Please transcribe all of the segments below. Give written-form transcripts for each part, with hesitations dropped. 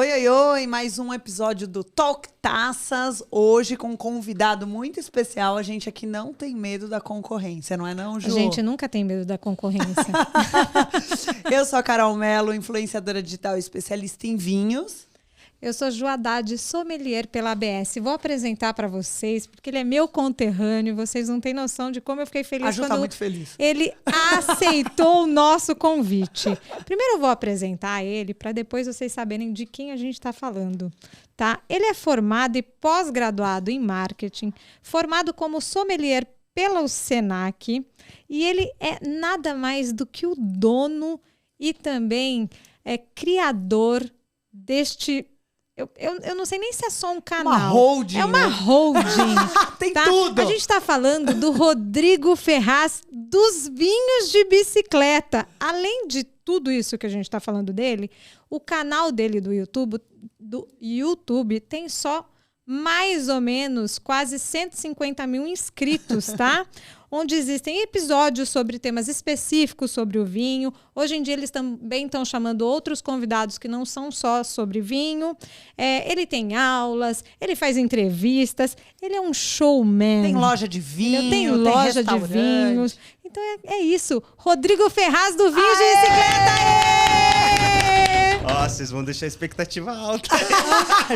Oi, oi, oi, mais um episódio do Talk Taças, hoje com um convidado muito especial. A gente aqui não tem medo da concorrência, não é não, Ju? A gente nunca tem medo da concorrência. Eu sou a Carol Mello, influenciadora digital e especialista em vinhos. Eu sou Ju Haddad, sommelier pela ABS. Vou apresentar para vocês, porque ele é meu conterrâneo. Vocês não têm noção de como eu fiquei feliz A Ju quando tá muito feliz. ele aceitou o nosso convite. Primeiro eu vou apresentar ele, para depois vocês saberem de quem a gente está falando. Tá? Ele é formado e pós-graduado em marketing, formado como sommelier pela Senac, e ele é nada mais do que o dono e também é criador deste... Eu não sei nem se é só um canal. Uma holding, é uma né? holding. Tem tá? tudo! A gente está falando do Rodrigo Ferraz dos vinhos de bicicleta. Além de tudo isso que a gente está falando dele, o canal dele do YouTube tem só mais ou menos quase 150 mil inscritos, tá? Onde existem episódios sobre temas específicos sobre o vinho. Hoje em dia eles também estão chamando outros convidados que não são só sobre vinho. Ele tem aulas, ele faz entrevistas, ele é um showman. Tem loja de vinho, tem loja de vinhos. Então é isso. Rodrigo Ferraz do Vinho de Bicicleta! Ó, vocês vão deixar a expectativa alta.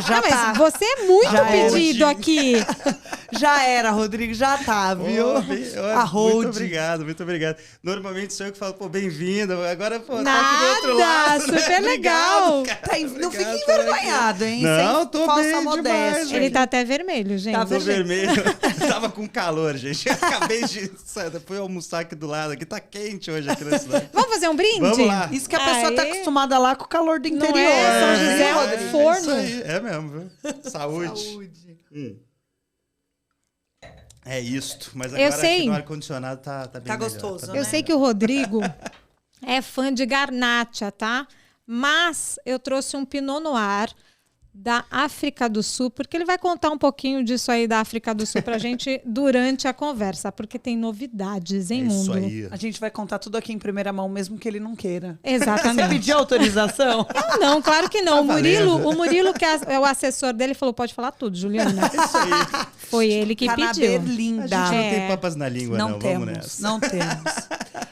Já tá. Mas você é muito Já pedido era. aqui. Já era, Rodrigo, já tá, viu? A holding. Muito obrigado. Normalmente sou eu que falo, pô, bem-vindo. Agora, pô, Nada, tá aqui do outro lado. super legal. Tá, não fica envergonhado, hein? Não, Sem tô falsa bem modéstia. demais, Ele tá até vermelho, gente. Tá Tô vermelho. Tava com calor, gente. Acabei de fui almoçar aqui do lado. Aqui tá quente hoje aqui na cidade. Vamos fazer um brinde? Vamos lá. Isso que a pessoa tá Aê. acostumada lá com o calor do Não interior. é? São José é um Rodrigo? forno. Isso aí, é mesmo, viu? Saúde. É isto. Mas Eu agora sei. aqui no ar-condicionado tá bem Tá melhor, gostoso, tá né? Eu sei que o Rodrigo é fã de Garnacha, tá? Mas eu trouxe um Pinot Noir da África do Sul, porque ele vai contar um pouquinho disso aí da África do Sul pra gente durante a conversa, porque tem novidades em É mundo. isso aí. A gente vai contar tudo aqui em primeira mão, mesmo que ele não queira. Você Exatamente. pediu autorização? Não, claro que não. Tá valendo. O Murilo, que é o assessor dele, falou: pode falar tudo, Juliana. Isso aí. Foi ele que Canaber pediu. A gente linda. não É. tem papas na língua, não. Vamos temos, nessa. não temos.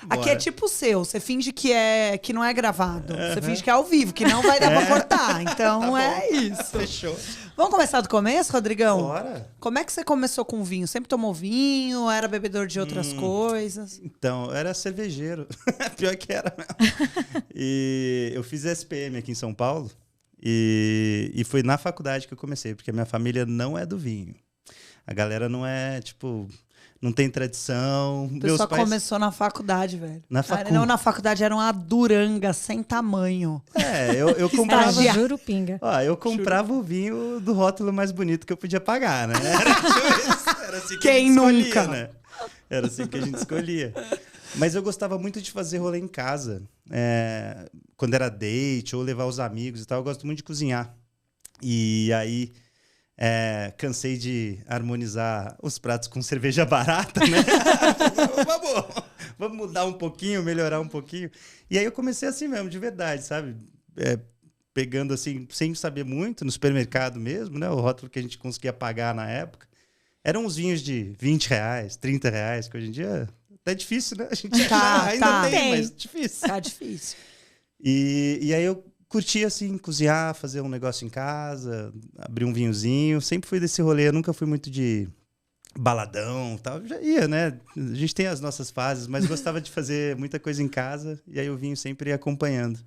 Aqui Bora. é tipo o seu, você finge que não é gravado. Você finge que é ao vivo, que não vai dar pra cortar. Então é isso. Fechou. Vamos começar do começo, Rodrigão? Bora. Como é que você começou com vinho? Sempre tomou vinho? Era bebedor de outras coisas? Então, eu era cervejeiro. Pior que era mesmo. E eu fiz SPM aqui em São Paulo. E foi na faculdade que eu comecei, porque a minha família não é do vinho. A galera não é, tipo... Não tem tradição. O pessoal começou na faculdade, velho. Na facu. Não, na faculdade era uma duranga sem tamanho. Eu Era comprava... Jurupinga. Ó, eu comprava o vinho do rótulo mais bonito que eu podia pagar, né? Era assim que Quem a gente escolhia, nunca? né? Era assim que a gente escolhia. Mas eu gostava muito de fazer rolê em casa. Quando era date ou levar os amigos e tal, eu gosto muito de cozinhar. E aí... cansei de harmonizar os pratos com cerveja barata, né? vamos mudar um pouquinho, melhorar um pouquinho. E aí eu comecei assim mesmo, de verdade, sabe? Pegando assim, sem saber muito, no supermercado mesmo, né? O rótulo que a gente conseguia pagar na época. Eram uns vinhos de R$20, R$30, que hoje em dia é difícil, né? A gente ainda tem, mas difícil. Tá difícil. E aí eu curti, assim, cozinhar, fazer um negócio em casa, abrir um vinhozinho. Sempre fui desse rolê, eu nunca fui muito de baladão e tal. Já ia, né? A gente tem as nossas fases, mas gostava de fazer muita coisa em casa. E aí o vinho sempre ia acompanhando.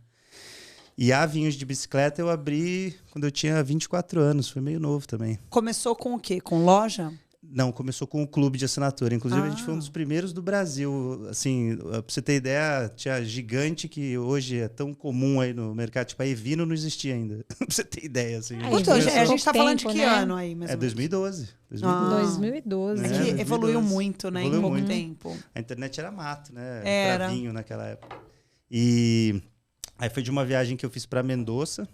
E a Vinhos de Bicicleta eu abri quando eu tinha 24 anos. Foi meio novo também. Começou com o quê? Com loja? Não, começou com o clube de assinatura. Inclusive, a gente foi um dos primeiros do Brasil. Assim, pra você ter ideia, tinha a Gigante, que hoje é tão comum aí no mercado. Tipo, a Evino não existia ainda. Pra você ter ideia, assim. Puta, a gente tá Pouco falando de tempo, que né? ano aí, mais ou menos? 2012. 2012. É que 2012. evoluiu muito, né? Evoluiu em pouco muito. tempo. A internet era mato, né? Era. Pra vinho naquela época. E aí foi de uma viagem que eu fiz pra Mendoza,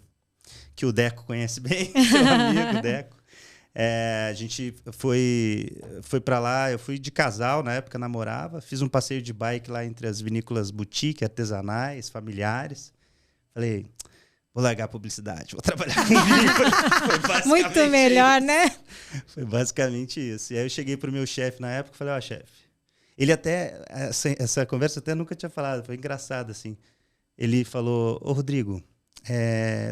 que o Deco conhece bem, seu amigo Deco. A gente foi para lá, eu fui de casal, na época namorava, fiz um passeio de bike lá entre as vinícolas boutique, artesanais, familiares. Falei, vou largar a publicidade, vou trabalhar com vinho. Foi basicamente Muito melhor, isso. né? Foi basicamente isso. E aí eu cheguei pro meu chefe na época e falei, chefe. Ele até, essa conversa até nunca tinha falado, foi engraçado, assim. Ele falou, Rodrigo,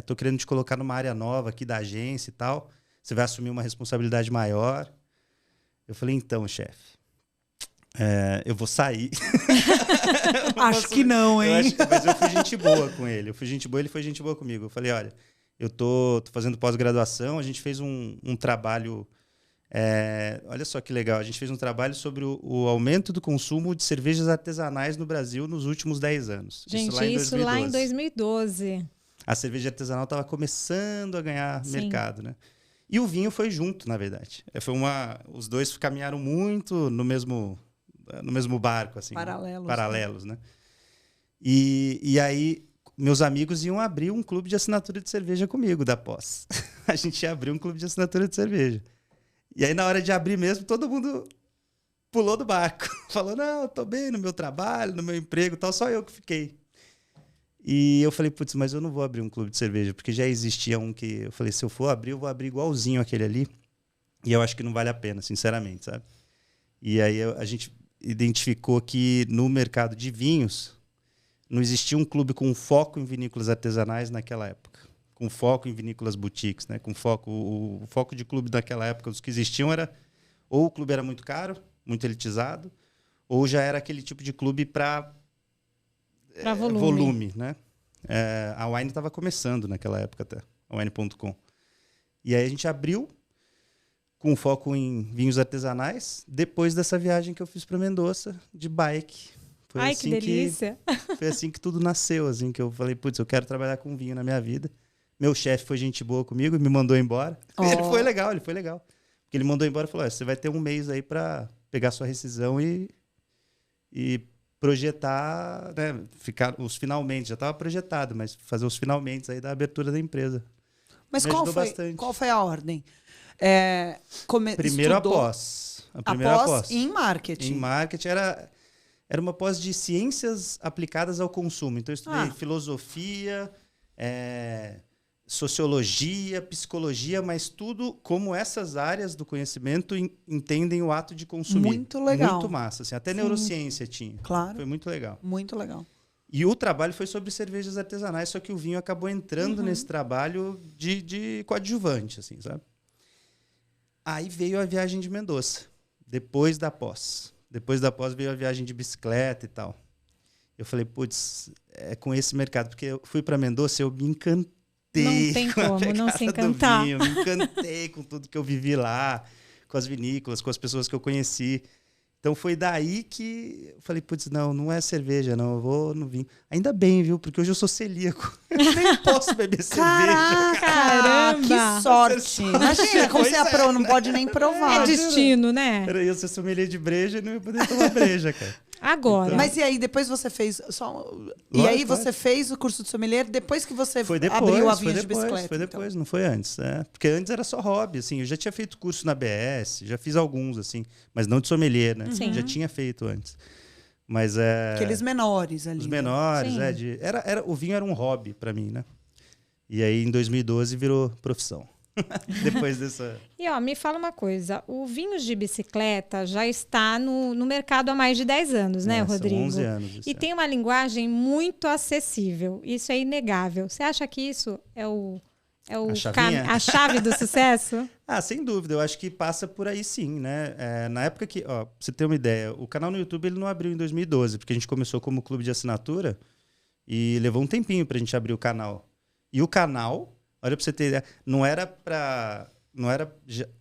tô querendo te colocar numa área nova aqui da agência e tal. Você vai assumir uma responsabilidade maior. Eu falei, então, chefe, eu vou sair. Acho que não, hein? Mas eu fui gente boa com ele. Eu fui gente boa, ele foi gente boa comigo. Eu falei, olha, eu tô fazendo pós-graduação, a gente fez um trabalho... olha só que legal, a gente fez um trabalho sobre o aumento do consumo de cervejas artesanais no Brasil nos últimos 10 anos. Gente, isso lá em 2012. A cerveja artesanal estava começando a ganhar mercado, né? E o vinho foi junto, na verdade. Os dois caminharam muito no mesmo barco, assim. Paralelos, né? E aí, meus amigos iam abrir um clube de assinatura de cerveja comigo, da pós. A gente ia abrir um clube de assinatura de cerveja. E aí, na hora de abrir mesmo, todo mundo pulou do barco. Falou, não, eu tô bem no meu trabalho, no meu emprego e tal, só eu que fiquei. E eu falei, putz, mas eu não vou abrir um clube de cerveja, porque já existia um que... Eu falei, se eu for abrir, eu vou abrir igualzinho aquele ali. E eu acho que não vale a pena, sinceramente, sabe? E aí a gente identificou que no mercado de vinhos não existia um clube com foco em vinícolas artesanais naquela época. Com foco em vinícolas boutiques, né? O foco de clube daquela época, os que existiam era... Ou o clube era muito caro, muito elitizado, ou já era aquele tipo de clube para volume, né? A Wine estava começando naquela época até, a Wine.com. E aí a gente abriu com foco em vinhos artesanais, depois dessa viagem que eu fiz para Mendoza, de bike. Foi Ai, assim que delícia! Foi assim que tudo nasceu, assim, que eu falei, putz, eu quero trabalhar com vinho na minha vida. Meu chefe foi gente boa comigo e me mandou embora. Ele foi legal. Porque ele mandou embora e falou, você vai ter um mês aí para pegar sua rescisão e projetar, né, ficar os finalmente, já estava projetado, mas fazer os finalmente aí da abertura da empresa. Mas qual foi a ordem? Primeiro após. A primeira após. Em marketing. Em marketing era uma pós de ciências aplicadas ao consumo. Então eu estudei filosofia, sociologia, psicologia, mas tudo como essas áreas do conhecimento entendem o ato de consumir. Muito legal. Muito massa. Assim, até neurociência tinha. Claro. Foi muito legal. Muito legal. E o trabalho foi sobre cervejas artesanais, só que o vinho acabou entrando nesse trabalho de coadjuvante, assim, sabe? Aí veio a viagem de Mendoza, depois da pós. Depois da pós veio a viagem de bicicleta e tal. Eu falei, putz, é com esse mercado. Porque eu fui para Mendoza, eu me encantei. Não tem como não se encantar. Vinho, me encantei com tudo que eu vivi lá, com as vinícolas, com as pessoas que eu conheci. Então foi daí que eu falei, putz, não é cerveja, não, eu vou no vinho. Ainda bem, viu? Porque hoje eu sou celíaco. Eu nem posso beber cerveja. Caramba! Que sorte! Imagina como você não pode nem provar. É destino, né? Era eu ser sommelier de breja e não ia poder tomar breja, cara. Agora. Então, mas e aí, depois você fez e aí você fez o curso de sommelier depois que você abriu a vinha de bicicleta? Foi depois, não foi antes. Porque antes era só hobby, assim. Eu já tinha feito curso na BS, já fiz alguns, assim, mas não de sommelier, né? Sim. Já tinha feito antes. Mas aqueles menores ali. Os menores, o vinho era um hobby para mim, né? E aí, em 2012, virou profissão. Depois dessa... E me fala uma coisa, o vinhos de bicicleta já está no mercado há mais de 10 anos, né, Rodrigo? São 11 anos. E tem uma linguagem muito acessível, isso é inegável. Você acha que isso é a chave do sucesso? Sem dúvida, eu acho que passa por aí sim, né? Na época que, pra você ter uma ideia, o canal no YouTube ele não abriu em 2012, porque a gente começou como clube de assinatura e levou um tempinho pra gente abrir o canal. E o canal... Olha, para você ter ideia,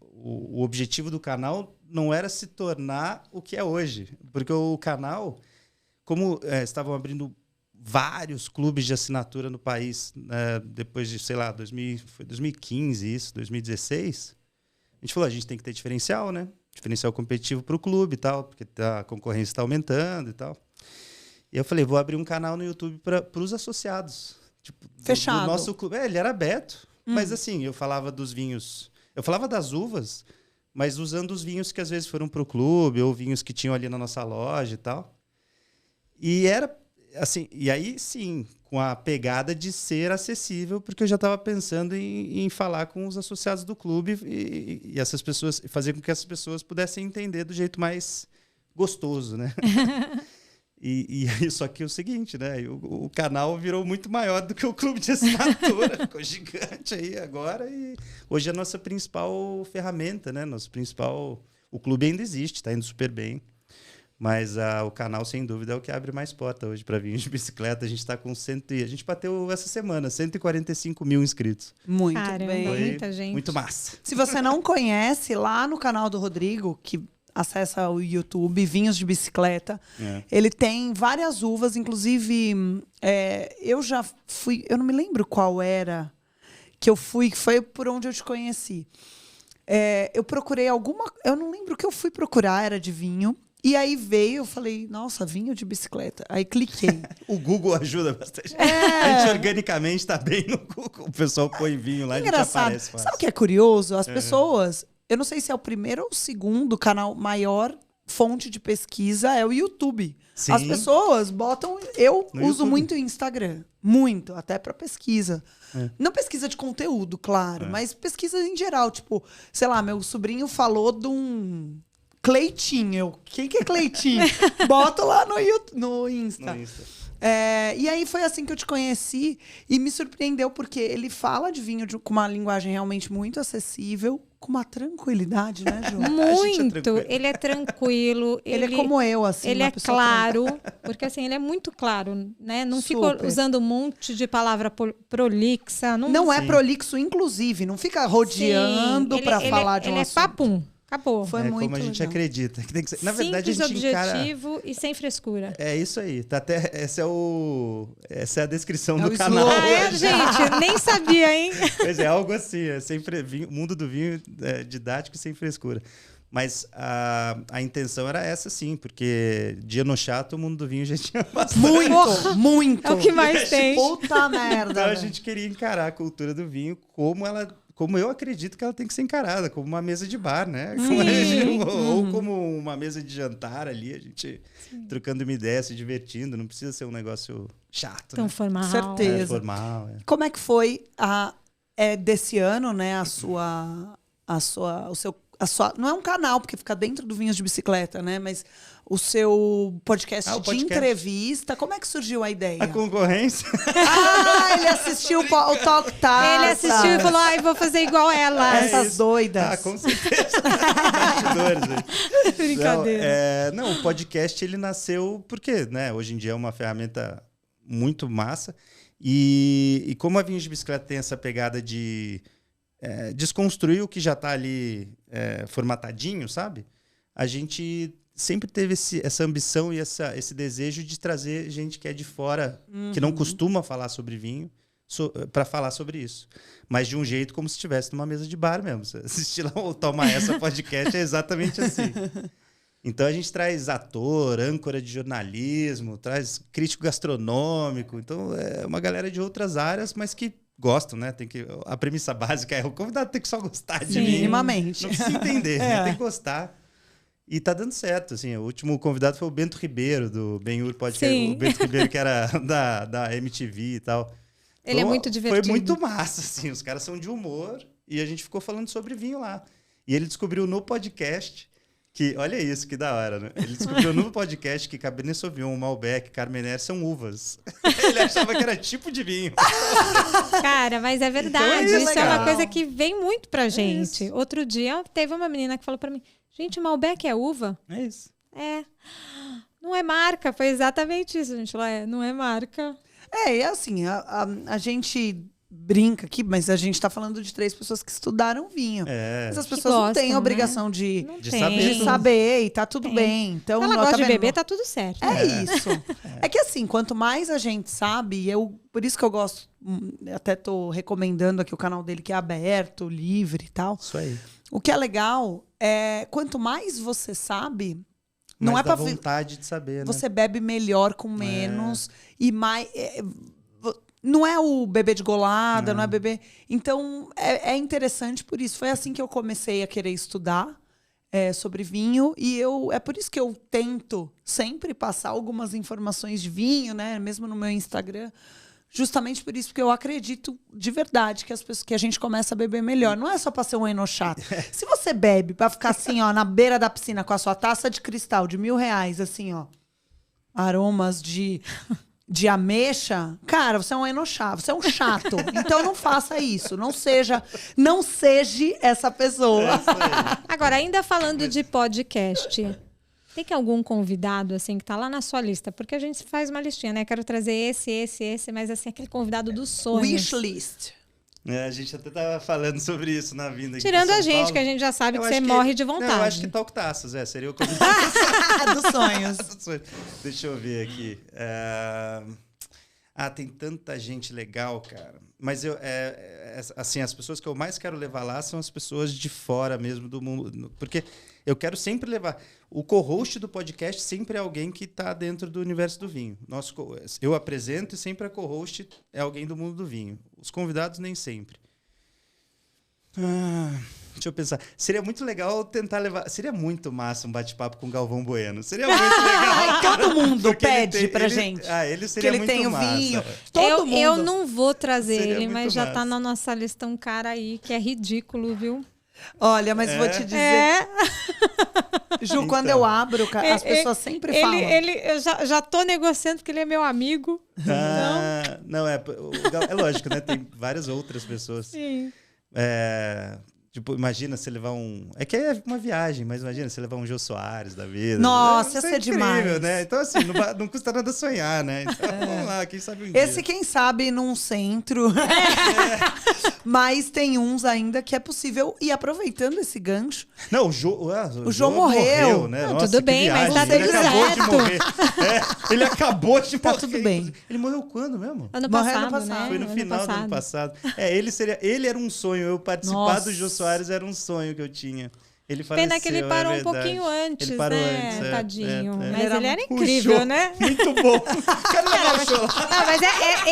o objetivo do canal não era se tornar o que é hoje. Porque o canal, como estavam abrindo vários clubes de assinatura no país, depois de, sei lá, foi 2015 isso, 2016, a gente falou, a gente tem que ter diferencial, né? Diferencial competitivo para o clube e tal, porque a concorrência está aumentando e tal. E eu falei, vou abrir um canal no YouTube para os associados. Tipo, fechado. Do nosso clube. Ele era aberto, mas assim, eu falava dos vinhos, eu falava das uvas, mas usando os vinhos que às vezes foram pro clube, ou vinhos que tinham ali na nossa loja e tal. E assim, e aí sim, com a pegada de ser acessível, porque eu já estava pensando em falar com os associados do clube e essas pessoas, fazer com que essas pessoas pudessem entender do jeito mais gostoso, né? E aí, só que é o seguinte, né? O canal virou muito maior do que o clube de assinatura, ficou gigante aí agora, e hoje é a nossa principal ferramenta, né? O clube ainda existe, está indo super bem. Mas o canal, sem dúvida, é o que abre mais porta hoje para vinhos de bicicleta. A gente está com a gente bateu essa semana 145 mil inscritos. Muito Caramba, bem. muita gente. Muito massa. Se você não conhece, lá no canal do Rodrigo, que acessa o YouTube, Vinhos de Bicicleta, ele tem várias uvas, inclusive eu já fui, eu não me lembro qual era que eu fui, que foi por onde eu te conheci. Eu procurei eu não lembro o que eu fui procurar, era de vinho. E aí veio, eu falei, nossa, vinho de bicicleta. Aí cliquei. O Google ajuda bastante. A gente organicamente está bem no Google. O pessoal põe vinho lá e a gente aparece fácil. Sabe o que é curioso? As pessoas, eu não sei se é o primeiro ou o segundo canal maior fonte de pesquisa é o YouTube. Sim. As pessoas botam... Eu No uso YouTube. muito o Instagram. Muito, até para pesquisa. Não pesquisa de conteúdo, claro, mas pesquisa em geral. Tipo, sei lá, meu sobrinho falou de um... Cleitinho. Quem que é Cleitinho? Bota lá no Insta. No Insta. E aí foi assim que eu te conheci e me surpreendeu porque ele fala de vinho com uma linguagem realmente muito acessível, com uma tranquilidade, né, Ju? Muito. Ele é tranquilo. Ele é como eu, assim. Ele uma é pessoa claro, porque assim, ele é muito claro, né? Não fica Super. usando um monte de palavra prolixa. Não é Sim. prolixo, inclusive. Não fica rodeando Sim, para falar de um ele assunto. é papum. Acabou. Foi Como muito a gente legal. acredita. Que tem que ser. Na verdade, Simples, a gente encara... objetivo e sem frescura. É isso aí. Tá até... Essa é a descrição É do o canal. slogan. Gente, nem sabia, hein? Pois é, algo assim. Mundo do vinho didático e sem frescura. Mas a intenção era essa, sim. Porque dia no chato, o mundo do vinho já tinha bastante. Muito. É o que mais tem. Puta merda. Então a velho. gente queria encarar a cultura do vinho como eu acredito que ela tem que ser encarada, como uma mesa de bar, né? Ou como uma mesa de jantar ali, a gente trocando uma ideia, se divertindo. Não precisa ser um negócio chato, Tão né? formal. Certeza. Formal. Como é que foi desse ano, né, não é um canal, porque fica dentro do Vinhos de Bicicleta, né? Mas o seu podcast o de podcast. entrevista, como é que surgiu a ideia? A concorrência. Ele assistiu o Talk Taça. Ele assistiu e falou, vou fazer igual ela. Essas doidas. Com certeza. Bastidores aí. Brincadeira. Não, o podcast ele nasceu porque, né? Hoje em dia é uma ferramenta muito massa. E como a Vinhos de Bicicleta tem essa pegada de desconstruir o que já está ali formatadinho, sabe? A gente sempre teve essa ambição e esse desejo de trazer gente que é de fora, que não costuma falar sobre vinho, para falar sobre isso. Mas de um jeito como se estivesse numa mesa de bar mesmo. Você assistir lá o Toma Essa podcast é exatamente assim. Então a gente traz ator, âncora de jornalismo, traz crítico gastronômico. Então é uma galera de outras áreas, mas que gostam, né? A premissa básica é o convidado tem que só gostar de mim. Minimamente. Não precisa entender, né? Tem que gostar. E tá dando certo, assim. O último convidado foi o Bento Ribeiro, do Ben-Hur Podcast. Sim. O Bento Ribeiro, que era da MTV e tal. Ele é muito divertido. Foi muito massa, assim. Os caras são de humor e a gente ficou falando sobre vinho lá. E ele descobriu no podcast que... Olha isso, que da hora, né? Ele descobriu no podcast que Cabernet Sauvignon, Malbec, Carmener são uvas. Ele achava que era tipo de vinho. Cara, mas é verdade. Então é isso é uma legal. coisa que vem muito pra gente. isso. Outro dia, teve uma menina que falou pra mim, gente, Malbec é uva? É isso. Não é marca. Foi exatamente isso, gente. Não é marca. E assim, a gente brinca aqui, mas a gente tá falando de 3 pessoas que estudaram vinho. Mas as pessoas não têm a gostam, obrigação de Não De tem. saber. saber e tá tudo Tem. bem. Então, Se ela ó, gosta tá de vendo? beber, tá tudo certo. Isso. É que assim, quanto mais a gente sabe, por isso que eu gosto, até tô recomendando aqui o canal dele que é aberto, livre e tal. Isso aí. O que é legal quanto mais você sabe, não Mas é dá pra vontade de saber, né? você bebe melhor com menos e mais não é o bebê de golada, não é bebê. Então, é interessante por isso. Foi assim que eu comecei a querer estudar. sobre vinho. E é por isso que eu tento sempre passar algumas informações de vinho, né? Mesmo no meu Instagram. Justamente por isso, porque eu acredito de verdade que a gente começa a beber melhor. Não é só pra ser um eno chato. Se você bebe pra ficar assim, ó, na beira da piscina com a sua taça de cristal de R$1.000, assim, ó, aromas de ameixa, cara, você é um eno chato, você é um chato. Então não faça isso. Não seja essa pessoa. Agora, ainda falando de podcast, tem algum convidado, assim, que tá lá na sua lista? Porque a gente faz uma listinha, né? Quero trazer esse, mas assim, aquele convidado dos sonhos. Wishlist. A gente até tava falando sobre isso na vinda aqui. Tirando São a gente, Paulo. que a gente já sabe Eu que acho você morre de vontade. Não, eu acho que Talk Taças, seria o convidado. Dos sonhos. Deixa eu ver aqui. Tem tanta gente legal, cara. Mas assim, as pessoas que eu mais quero levar lá são as pessoas de fora mesmo do mundo. Porque eu quero sempre levar... O co-host do podcast sempre é alguém que está dentro do universo do vinho. Eu apresento e sempre a co-host é alguém do mundo do vinho. Os convidados nem sempre. Deixa eu pensar. Seria muito legal tentar levar... Seria muito massa um bate-papo com o Galvão Bueno. Seria muito legal. Todo mundo pede pra gente. Que Ele seria ele tem o massa. vinho. Eu não vou trazer Seria ele, muito mas já tá massa. na nossa lista um cara aí que é ridículo, viu? Olha, mas vou te dizer... Ju, Então. quando eu abro, as pessoas sempre falam. Eu já tô negociando porque ele é meu amigo. Não, é lógico, né? Tem várias outras pessoas. Sim. Tipo, imagina você levar um... É que é uma viagem, mas imagina você levar um Jô Soares da vida. Nossa, Isso ia ser demais. Né? Então, assim, não custa nada sonhar, né? Então, vamos lá, quem sabe um Esse, dia. quem sabe, num centro. Mas tem uns ainda que é possível. E aproveitando esse gancho... Não, o Jô morreu. Né? Não, Nossa, tudo que bem, mas viagem. tá Ele tudo acabou de certo. morrer. Ele acabou de morrer. tudo bem. Ele morreu quando mesmo? Ano Morreu passado, ano passado. né? Foi no final do ano passado. Ele era um sonho. Eu participar Nossa. do Jô Soares era um sonho que eu tinha. Ele faleceu, Pena que ele parou um verdade. pouquinho antes, Ele parou né? antes, Tadinho. Mas Ele ele era era O incrível, Jô, né? Muito bom. Quero levar o Jô lá. Não, mas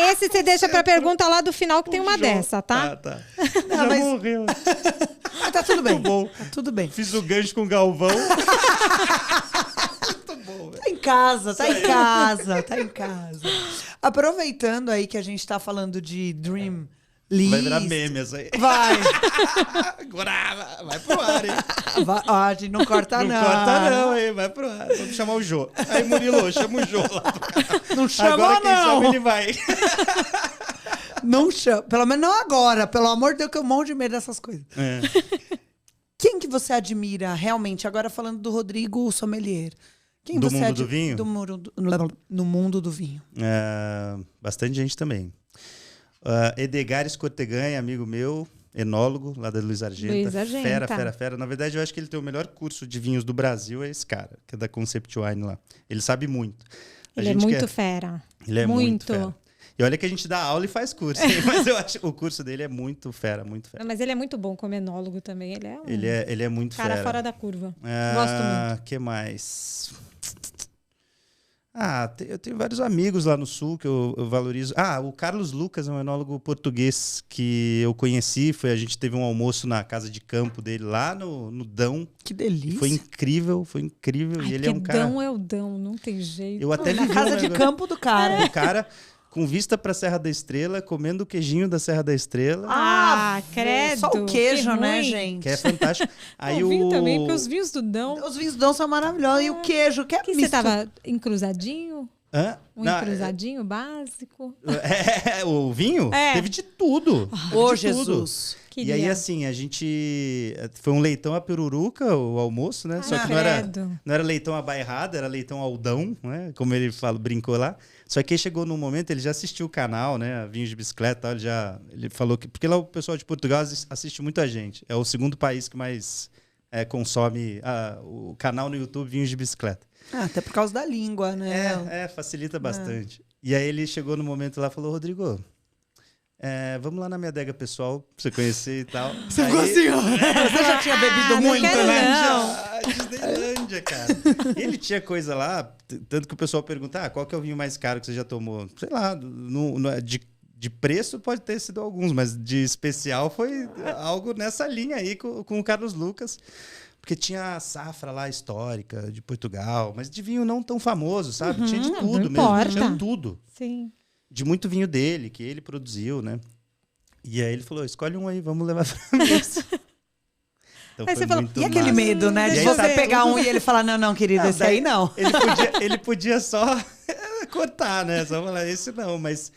esse você deixa pra pergunta lá do final que tem uma Jô. dessa, tá? Tá. Não, Já mas- morreu. Mas tá tudo bem. Muito bom. Tá tudo bem. Fiz o gancho com o Galvão. Muito bom, velho. Tá em casa, tá em casa, tá em casa. Aproveitando aí que a gente tá falando de Dream List. Vai virar meme essa aí. Vai. Agora vai pro ar, hein? Vai. Ó, a gente não corta, não. Não corta não, hein? Vai pro ar. Vamos chamar o Jô. Aí, Murilo, chama o Jô lá. Não chama, Agora, quem não. sabe, ele vai. Não chama. Pelo menos não agora. Pelo amor de Deus, que eu morro de medo dessas coisas. Quem que você admira realmente? Agora falando do Rodrigo Sommelier. Quem Do você mundo do vinho? No mundo do vinho. Bastante gente também. Edgar Escorteganha, amigo meu, enólogo lá da Luiz Argenta. Luiz Argenta. Fera. Na verdade, eu acho que ele tem o melhor curso de vinhos do Brasil, é esse cara, que é da Concept Wine lá. Ele sabe muito. Ele é muito fera. Ele é muito fera. E olha que a gente dá aula e faz curso, hein? Mas eu acho que o curso dele é muito fera, muito fera. Não, mas ele é muito bom como enólogo também. Ele é um Ele é muito cara fera. fora da curva. Gosto muito. Que mais? Eu tenho vários amigos lá no Sul que eu valorizo. O Carlos Lucas é um enólogo português que eu conheci. A gente teve um almoço na casa de campo dele lá no Dão. Que delícia. Foi incrível. Ai, E ele é um cara... Dão é o Dão, não tem jeito. Eu até Na vivi casa um de negócio- campo do cara. O cara com vista pra Serra da Estrela, comendo o queijinho da Serra da Estrela, Credo. Só o queijo, que né, ruim. gente? que é fantástico. Aí O vinho também, porque os vinhos do Dão... Os vinhos dão são maravilhosos. E o queijo, que é Que você misto. tava encruzadinho? Hã? Um Não, encruzadinho básico? o vinho? É. Teve de tudo. Teve Ô, de tudo. Jesus. E aí, assim, a gente... Foi um leitão a peruruca, o almoço, né? Só que credo. não era leitão a bairrada, era leitão aldão, né? Como ele brincou lá. Só que aí chegou num momento, ele já assistiu o canal, né? Vinhos de Bicicleta e tal, ele falou que... Porque lá o pessoal de Portugal assiste muita gente. É o segundo país que mais consome o canal no YouTube Vinhos de Bicicleta. Até por causa da língua, né? Facilita bastante. E aí ele chegou no momento lá e falou, Rodrigo... vamos lá na minha adega pessoal pra você conhecer e tal. Você ficou assim, ó. Você já tinha bebido não muito, quero né? não. Disneylândia, cara. Ele tinha coisa lá, tanto que o pessoal pergunta, qual que é o vinho mais caro que você já tomou? Sei lá, de preço pode ter sido alguns, mas de especial foi algo nessa linha aí com o Carlos Lucas. Porque tinha a safra lá histórica de Portugal, mas de vinho não tão famoso, sabe? Tinha de tudo mesmo, importa. tinha tudo. Sim. De muito vinho dele, que ele produziu, né? E aí ele falou, escolhe um aí, vamos levar pra mesa. Então Aí foi você falou, muito E aquele massa. medo, né? E De aí você tá pegar tudo- um e ele falar, não, querido, esse aí não. Ele podia só cortar, né? Só falar, esse não, mas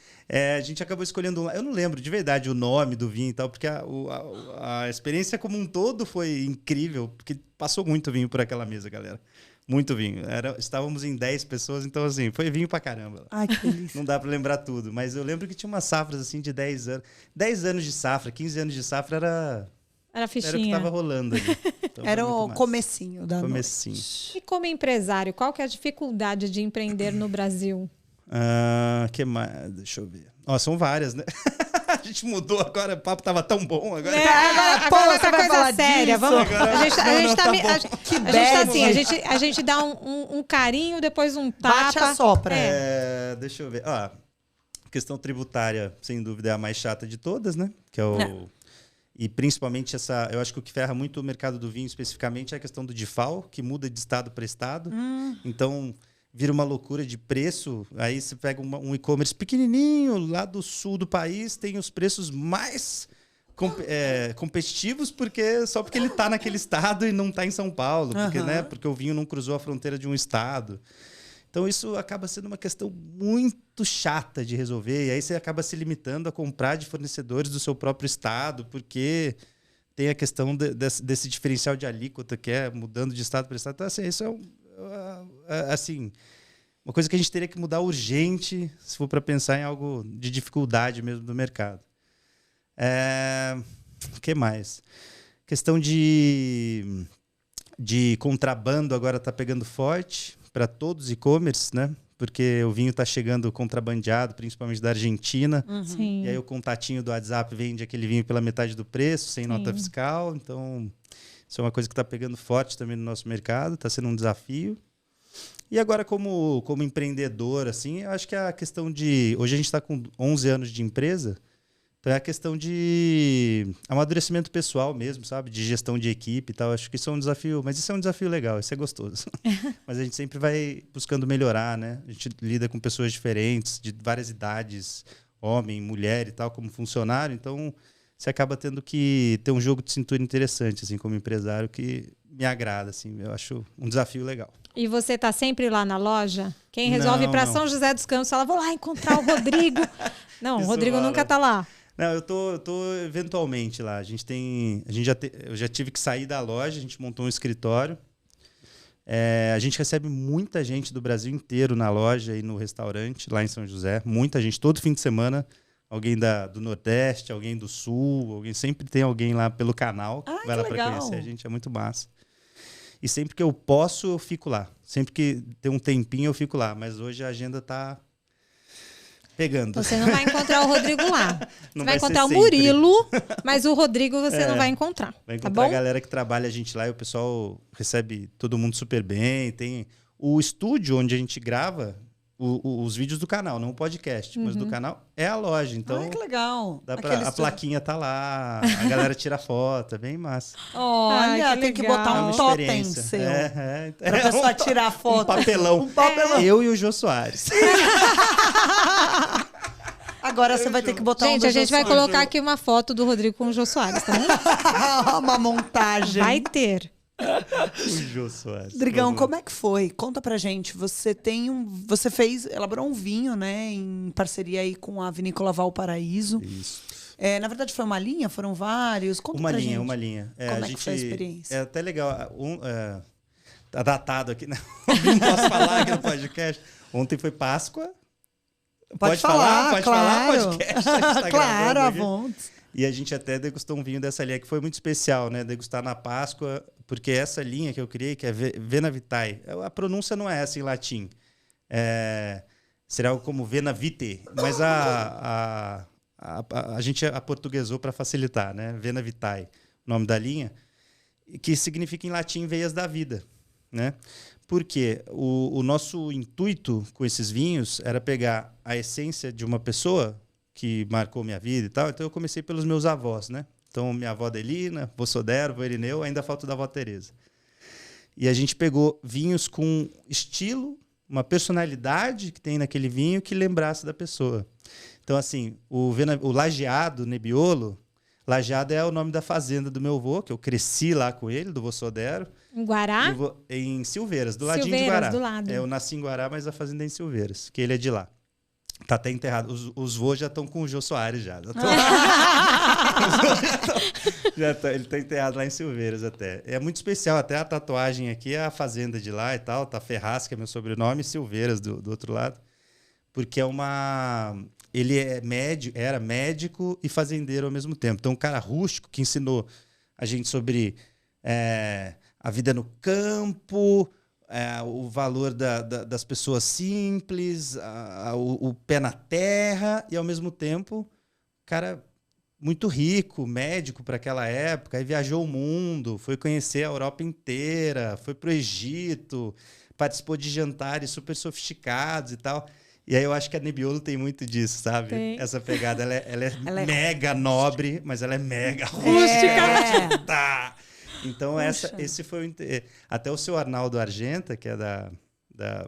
a gente acabou escolhendo um. Eu não lembro de verdade o nome do vinho e tal, porque a experiência como um todo foi incrível, porque passou muito vinho por aquela mesa, galera. Muito vinho. Estávamos em 10 pessoas, então assim, foi vinho pra caramba. Ai, que delícia. Não dá pra lembrar tudo, mas eu lembro que tinha umas safras assim de 10 anos. 10 anos de safra, 15 anos de safra Era era o que fichinha. tava rolando ali. Então, Era foi muito o massa. comecinho da Comecinho. noite. E como empresário, qual que é a dificuldade de empreender no Brasil? Que mais? Deixa eu ver. Ó, são várias, né? A gente mudou agora, o papo tava tão bom agora. Agora você vai falar séria. disso? Vamos, Agora- a gente tá Não, me- tá a- bom. a gente tá bad. assim, a gente dá um carinho, depois um tapa. Bate a sopra. Deixa eu ver. Ó, questão tributária, sem dúvida, é a mais chata de todas, né? Que é o... É. E principalmente eu acho que o que ferra muito o mercado do vinho especificamente é a questão do DIFAL, que muda de estado para estado. Então, vira uma loucura de preço. Aí você pega um e-commerce pequenininho lá do sul do país, tem os preços mais competitivos porque ele está naquele estado e não está em São Paulo, porque, né, porque o vinho não cruzou a fronteira de um estado. Então, isso acaba sendo uma questão muito chata de resolver. E aí você acaba se limitando a comprar de fornecedores do seu próprio estado, porque tem a questão desse diferencial de alíquota que é mudando de estado para estado. Então, assim, isso assim, uma coisa que a gente teria que mudar urgente se for para pensar em algo de dificuldade mesmo do mercado. O que mais? Questão de contrabando agora está pegando forte para todos os e-commerce, né? Porque o vinho está chegando contrabandeado, principalmente da Argentina. Sim. E aí o contatinho do WhatsApp vende aquele vinho pela metade do preço, sem nota fiscal. Então, isso é uma coisa que está pegando forte também no nosso mercado, está sendo um desafio. E agora, como empreendedor, assim, eu acho que a questão de... Hoje a gente está com 11 anos de empresa, então é a questão de amadurecimento pessoal mesmo, sabe? De gestão de equipe e tal. Acho que isso é um desafio, mas isso é um desafio legal, isso é gostoso. Mas a gente sempre vai buscando melhorar, né? A gente lida com pessoas diferentes, de várias idades, homem, mulher e tal, como funcionário. Então, você acaba tendo que ter um jogo de cintura interessante, assim, como empresário, que me agrada, assim. Eu acho um desafio legal. E você tá sempre lá na loja? Quem resolve ir para Não. São José dos Campos fala, vou lá encontrar o Rodrigo. Não, o Isso Rodrigo rola. nunca tá lá. Não, eu tô eventualmente lá. Eu já tive que sair da loja, a gente montou um escritório. A gente recebe muita gente do Brasil inteiro na loja e no restaurante, lá em São José. Muita gente, todo fim de semana. Alguém do Nordeste, alguém do Sul, sempre tem alguém lá pelo canal. Ah, vai que lá para legal. conhecer a gente, é muito massa. E sempre que eu posso, eu fico lá. Sempre que tem um tempinho, eu fico lá. Mas hoje a agenda tá pegando. Você não vai encontrar o Rodrigo lá. Não Você vai vai ser encontrar o sempre. Murilo, mas o Rodrigo você não vai encontrar. Vai Tá encontrar bom? a galera que trabalha a gente lá e o pessoal recebe todo mundo super bem. Tem o estúdio onde a gente grava os vídeos do canal, não o podcast, mas do canal é a loja. Então, Que legal. dá Aquele a plaquinha tá lá, a galera tira foto, é bem massa. Olha, Ai, que tem que legal. botar É um uma totem experiência. seu. Pra Pra pessoa tirar foto. Um papelão. Eu e o Jô Soares. Agora você vai ter que botar Gente, um a gente vai Jô colocar aqui uma foto do Rodrigo com o Jô Soares, tá bom? Soares. Uma montagem. Vai ter. O Jô Soares. Drigão, como é que foi? Conta pra gente. Você elaborou um vinho, né, em parceria aí com a Vinícola Valparaíso. Isso. Na verdade, foi uma linha? Foram vários? Conta Uma pra linha, gente. uma linha. Como é que foi a experiência? É até legal. Tá datado aqui, né? Não posso falar aqui no podcast. Ontem foi Páscoa. Pode falar, claro. podcast. A gente tá Claro, gravando à aqui. vontade. E a gente até degustou um vinho dessa linha que foi muito especial, né? Degustar na Páscoa, porque essa linha que eu criei, que é Vena Vitae, a pronúncia não é essa em latim. Será algo como Vena Vitae, mas a gente aportuguesou para facilitar, né? Vena Vitae, o nome da linha, que significa em latim veias da vida, né? Porque o nosso intuito com esses vinhos era pegar a essência de uma pessoa que marcou minha vida e tal. Então eu comecei pelos meus avós, né? Então minha avó Adelina, vô Sodero, vô Irineu, ainda falta da avó Teresa. E a gente pegou vinhos com estilo, uma personalidade que tem naquele vinho que lembrasse da pessoa. Então, assim, o Lajeado Nebbiolo, Lajeado é o nome da fazenda do meu avô, que eu cresci lá com ele, do vô Sodero. Em Guará? Em Silveiras, do ladinho de Guará. Do lado. Eu nasci em Guará, mas a fazenda é em Silveiras, que ele é de lá. Tá até enterrado. Os vô já estão com o Jô Soares já. Ele tá enterrado lá em Silveiras até. É muito especial, até a tatuagem aqui é a fazenda de lá e tal, tá Ferraz, que é meu sobrenome, e Silveiras do outro lado. Porque é uma... Ele era médico e fazendeiro ao mesmo tempo. Então, um cara rústico que ensinou a gente sobre a vida no campo, o valor das pessoas simples, o pé na terra, e ao mesmo tempo, cara muito rico, médico para aquela época, aí viajou o mundo, foi conhecer a Europa inteira, foi para o Egito, participou de jantares super sofisticados e tal. E aí eu acho que a Nebbiolo tem muito disso, sabe? Tem. Essa pegada, ela é mega nobre, mas ela é mega rústica. Tá. Então esse foi até o seu Arnaldo Argenta, que é da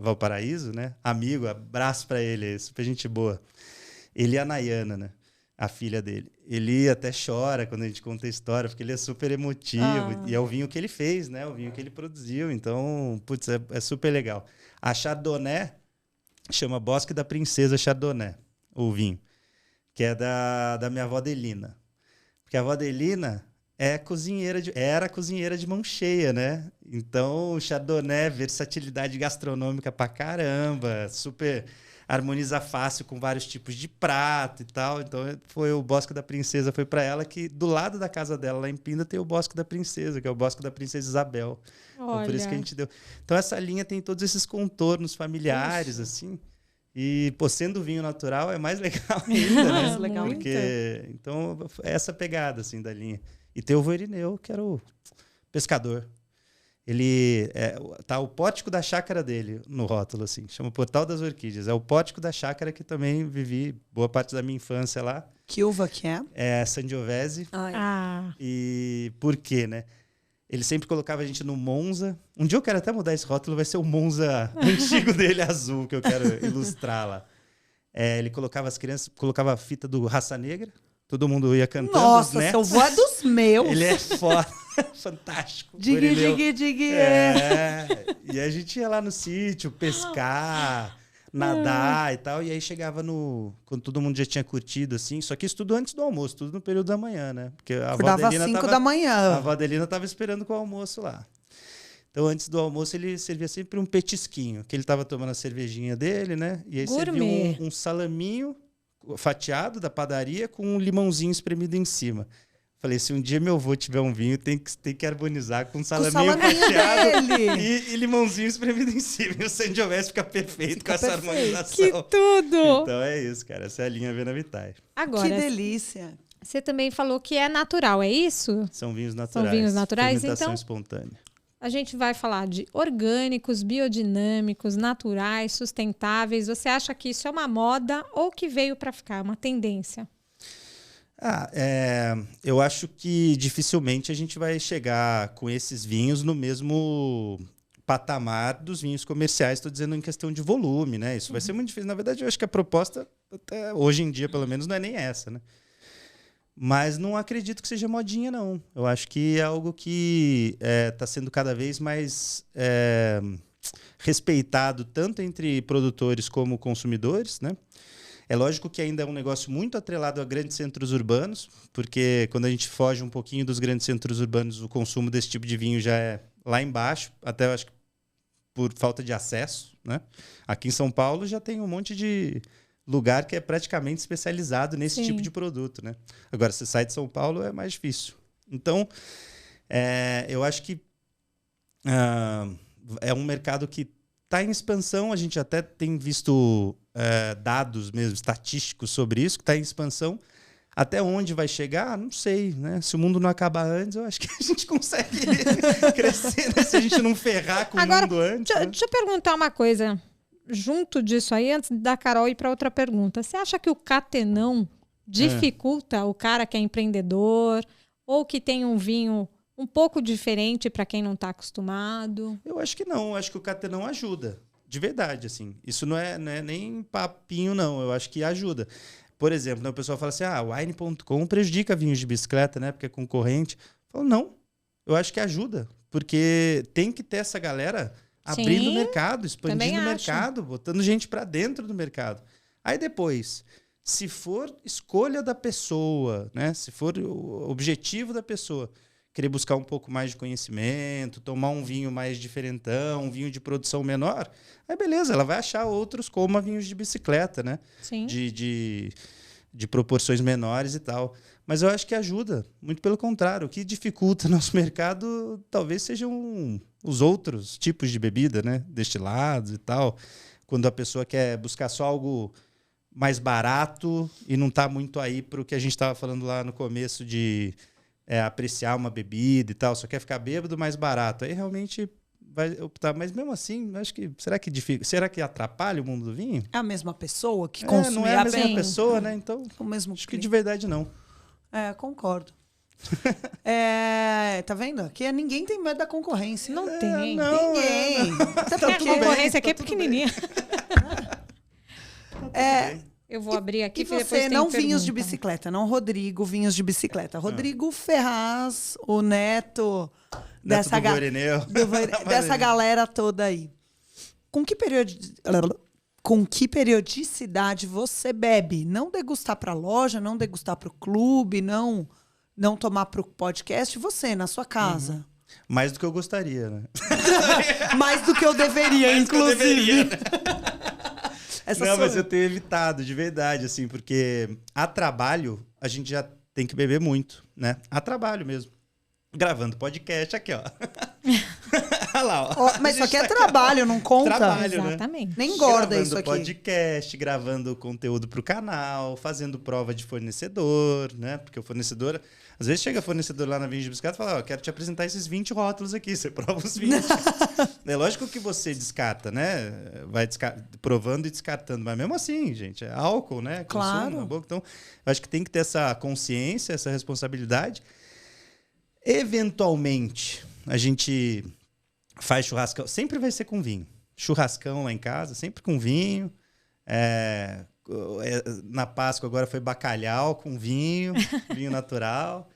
Valparaíso, né? Amigo, abraço para ele, super gente boa. Ele e a Nayana, né? A filha dele. Ele até chora quando a gente conta a história, porque ele é super emotivo. E é o vinho que ele fez, né? O vinho que ele produziu. Então, putz, é super legal. A Chardonnay chama Bosque da Princesa Chardonnay, o vinho, que é da minha avó Adelina. Porque a avó Adelina era cozinheira de mão cheia, né? Então, Chardonnay, versatilidade gastronômica pra caramba, super harmoniza fácil com vários tipos de prato e tal. Então, foi o Bosque da Princesa, foi para ela, que do lado da casa dela, lá em Pinda, tem o Bosque da Princesa, que é o Bosque da Princesa Isabel. Então, por isso que a gente deu. Então, essa linha tem todos esses contornos familiares, assim. E, pô, sendo vinho natural, é mais legal ainda, né? Mais legal. Porque, então, é essa pegada, assim, da linha. E tem o vô Irineu, que era o pescador. Ele tá o pórtico da chácara dele no rótulo, assim. Chama Portal das Orquídeas. É o pórtico da chácara que também vivi boa parte da minha infância lá. Que uva que é? É Sangiovese. E por quê, né? Ele sempre colocava a gente no Monza. Um dia eu quero até mudar esse rótulo, vai ser o Monza antigo dele, azul, que eu quero ilustrar lá. Ele colocava as crianças, colocava a fita do Raça Negra. Todo mundo ia cantando. Nossa, seu vô é dos meus. Ele é foda. Fantástico. Digui. E a gente ia lá no sítio pescar, nadar e tal. E aí chegava quando todo mundo já tinha curtido, assim. Só que isso tudo antes do almoço, tudo no período da manhã, né? Porque a avó Adelina 5 da manhã. A avó Adelina tava esperando com o almoço lá. Então, antes do almoço, ele servia sempre um petisquinho. Que ele tava tomando a cervejinha dele, né? E aí servia um salaminho fatiado da padaria com um limãozinho espremido em cima. Falei, se um dia meu avô tiver um vinho, tem que harmonizar com um salaminho fatiado e limãozinho espremido em cima. E o Sangiovese fica perfeito com essa harmonização. Que tudo! Então é isso, cara. Essa é a linha Vena Vitae. Agora, que delícia! Você também falou que é natural, é isso? São vinhos naturais. São vinhos naturais, fermentação então espontânea. A gente vai falar de orgânicos, biodinâmicos, naturais, sustentáveis. Você acha que isso é uma moda ou que veio para ficar, uma tendência? Eu acho que dificilmente a gente vai chegar com esses vinhos no mesmo patamar dos vinhos comerciais. Estou dizendo em questão de volume, né? Isso vai ser muito difícil. Na verdade, eu acho que a proposta, até hoje em dia, pelo menos, não é nem essa, né? Mas não acredito que seja modinha, não. Eu acho que é algo que está sendo cada vez mais respeitado, tanto entre produtores como consumidores, né? É lógico que ainda é um negócio muito atrelado a grandes centros urbanos, porque quando a gente foge um pouquinho dos grandes centros urbanos, o consumo desse tipo de vinho já é lá embaixo, até eu acho que por falta de acesso, né? Aqui em São Paulo já tem um monte de lugar que é praticamente especializado nesse tipo de produto, né? Agora, se sai de São Paulo, é mais difícil. Então, eu acho que é um mercado que está em expansão. A gente até tem visto dados mesmo estatísticos sobre isso, que está em expansão. Até onde vai chegar? Não sei, né? Se o mundo não acabar antes, eu acho que a gente consegue crescer, né? Se a gente não ferrar com o mundo antes. Deixa eu perguntar uma coisa. Junto disso aí, antes da Carol ir para outra pergunta, você acha que o catenão dificulta o cara que é empreendedor ou que tem um vinho um pouco diferente para quem não está acostumado? Eu acho que não. Eu acho que o catenão ajuda. De verdade, assim. Isso não é nem papinho, não. Eu acho que ajuda. Por exemplo, né, o pessoal fala assim, o wine.com prejudica vinhos de bicicleta, né? Porque é concorrente. Eu falo, não. Eu acho que ajuda. Porque tem que ter essa galera abrindo o mercado, expandindo o mercado, botando gente para dentro do mercado. Aí depois, se for escolha da pessoa, né? Se for o objetivo da pessoa, querer buscar um pouco mais de conhecimento, tomar um vinho mais diferentão, um vinho de produção menor, aí beleza, ela vai achar outros como vinhos de bicicleta, né? Sim. De proporções menores e tal. Mas eu acho que ajuda, muito pelo contrário. O que dificulta nosso mercado talvez sejam os outros tipos de bebida, né? Destilados e tal. Quando a pessoa quer buscar só algo mais barato e não está muito aí para o que a gente estava falando lá no começo de apreciar uma bebida e tal, só quer ficar bêbado mais barato. Aí realmente vai optar. Mas mesmo assim, acho que será que atrapalha o mundo do vinho? É a mesma pessoa que consome não é a mesma pessoa, né? Então, o mesmo acho que de verdade não. Concordo. Tá vendo? Aqui ninguém tem medo da concorrência. Não tem. Ninguém. Até porque a concorrência aqui é pequenininha. Eu vou abrir aqui e você, não vinhos de bicicleta, não Rodrigo, vinhos de bicicleta. Rodrigo Ferraz, o neto dessa galera toda aí. Com que periodicidade você bebe? Não degustar para loja, não degustar para o clube, não tomar para o podcast, você, na sua casa. Mais do que eu gostaria, né? Mais do que eu deveria, inclusive. Mas eu tenho evitado, de verdade, assim, porque a trabalho a gente já tem que beber muito, né? A trabalho mesmo. Gravando podcast aqui, ó. Olha lá, ó. Mas isso aqui é trabalho, não conta? Trabalho, exatamente. Né? Nem engorda isso aqui. Gravando podcast, gravando conteúdo pro canal, fazendo prova de fornecedor, né? Porque o fornecedor... Às vezes chega fornecedor lá na Vinho de Bicicleta e fala, quero te apresentar esses 20 rótulos aqui, você prova os 20. É lógico que você descarta, né? Vai provando e descartando, mas mesmo assim, gente, é álcool, né? Claro. Na boca. Então, eu acho que tem que ter essa consciência, essa responsabilidade. Eventualmente, a gente faz churrascão, sempre vai ser com vinho. Churrascão lá em casa, sempre com vinho. Na Páscoa agora foi bacalhau com vinho natural.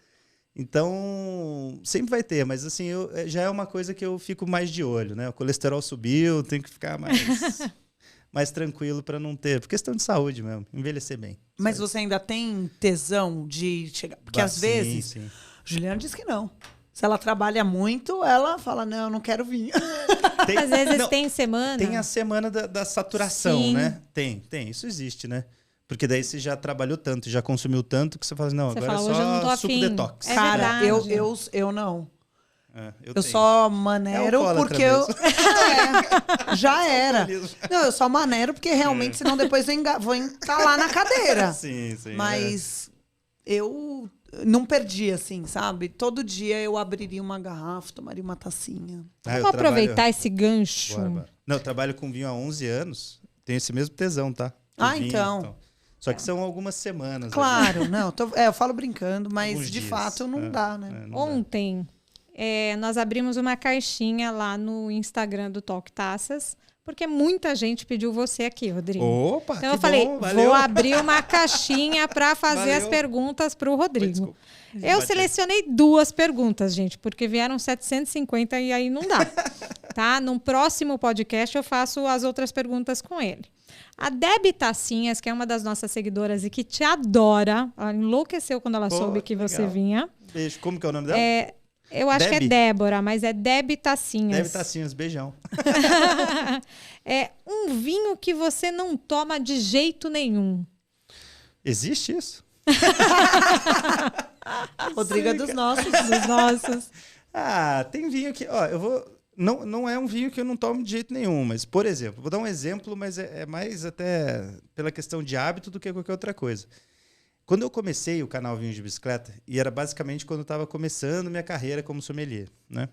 Então, sempre vai ter, mas assim, já é uma coisa que eu fico mais de olho, né? O colesterol subiu, tenho que ficar mais tranquilo para não ter, por questão de saúde mesmo, envelhecer bem. Mas você ainda tem tesão de chegar? Porque às vezes, sim. Juliana diz que não. Se ela trabalha muito, ela fala, não, eu não quero vinho. Às vezes tem semana. Tem a semana da saturação, Sim. né? Tem. Isso existe, né? Porque daí você já trabalhou tanto, já consumiu tanto, que você fala, não, você agora fala, é hoje eu não tô só afim. suco detox. Cara, verdade. eu não. Eu Eu só maneiro porque eu... já era. Não, eu só maneiro porque realmente, senão depois eu vou entalar na cadeira. Sim. Mas eu não perdi, assim, sabe? Todo dia eu abriria uma garrafa, tomaria uma tacinha. Vamos aproveitar esse gancho. Bora. Não, eu trabalho com vinho há 11 anos. Tenho esse mesmo tesão, tá? Vinho, Então. Só que são algumas semanas. Claro, ali. Não. Eu falo brincando, mas alguns de dias. fato não dá, né? Não Ontem, nós abrimos uma caixinha lá no Instagram do Toque Taças, porque muita gente pediu você aqui, Rodrigo. Opa, então eu falei, vou abrir uma caixinha para fazer as perguntas para o Rodrigo. Eu selecionei 2 perguntas, gente, porque vieram 750 e aí não dá. Tá? No próximo podcast eu faço as outras perguntas com ele. A Debbie Tacinhas, que é uma das nossas seguidoras e que te adora, ela enlouqueceu quando ela soube que você vinha. Beijo. Como que é o nome dela? Eu acho que é Débora, mas é Debbie Tacinhas. Debbie Tacinhas, beijão. É um vinho que você não toma de jeito nenhum. Existe isso? Rodrigo é dos nossos. Tem vinho que... eu vou... Não é um vinho que eu não tomo de jeito nenhum, mas, por exemplo, vou dar um exemplo, mas é mais até pela questão de hábito do que qualquer outra coisa. Quando eu comecei o canal Vinhos de Bicicleta, e era basicamente quando eu estava começando minha carreira como sommelier, né?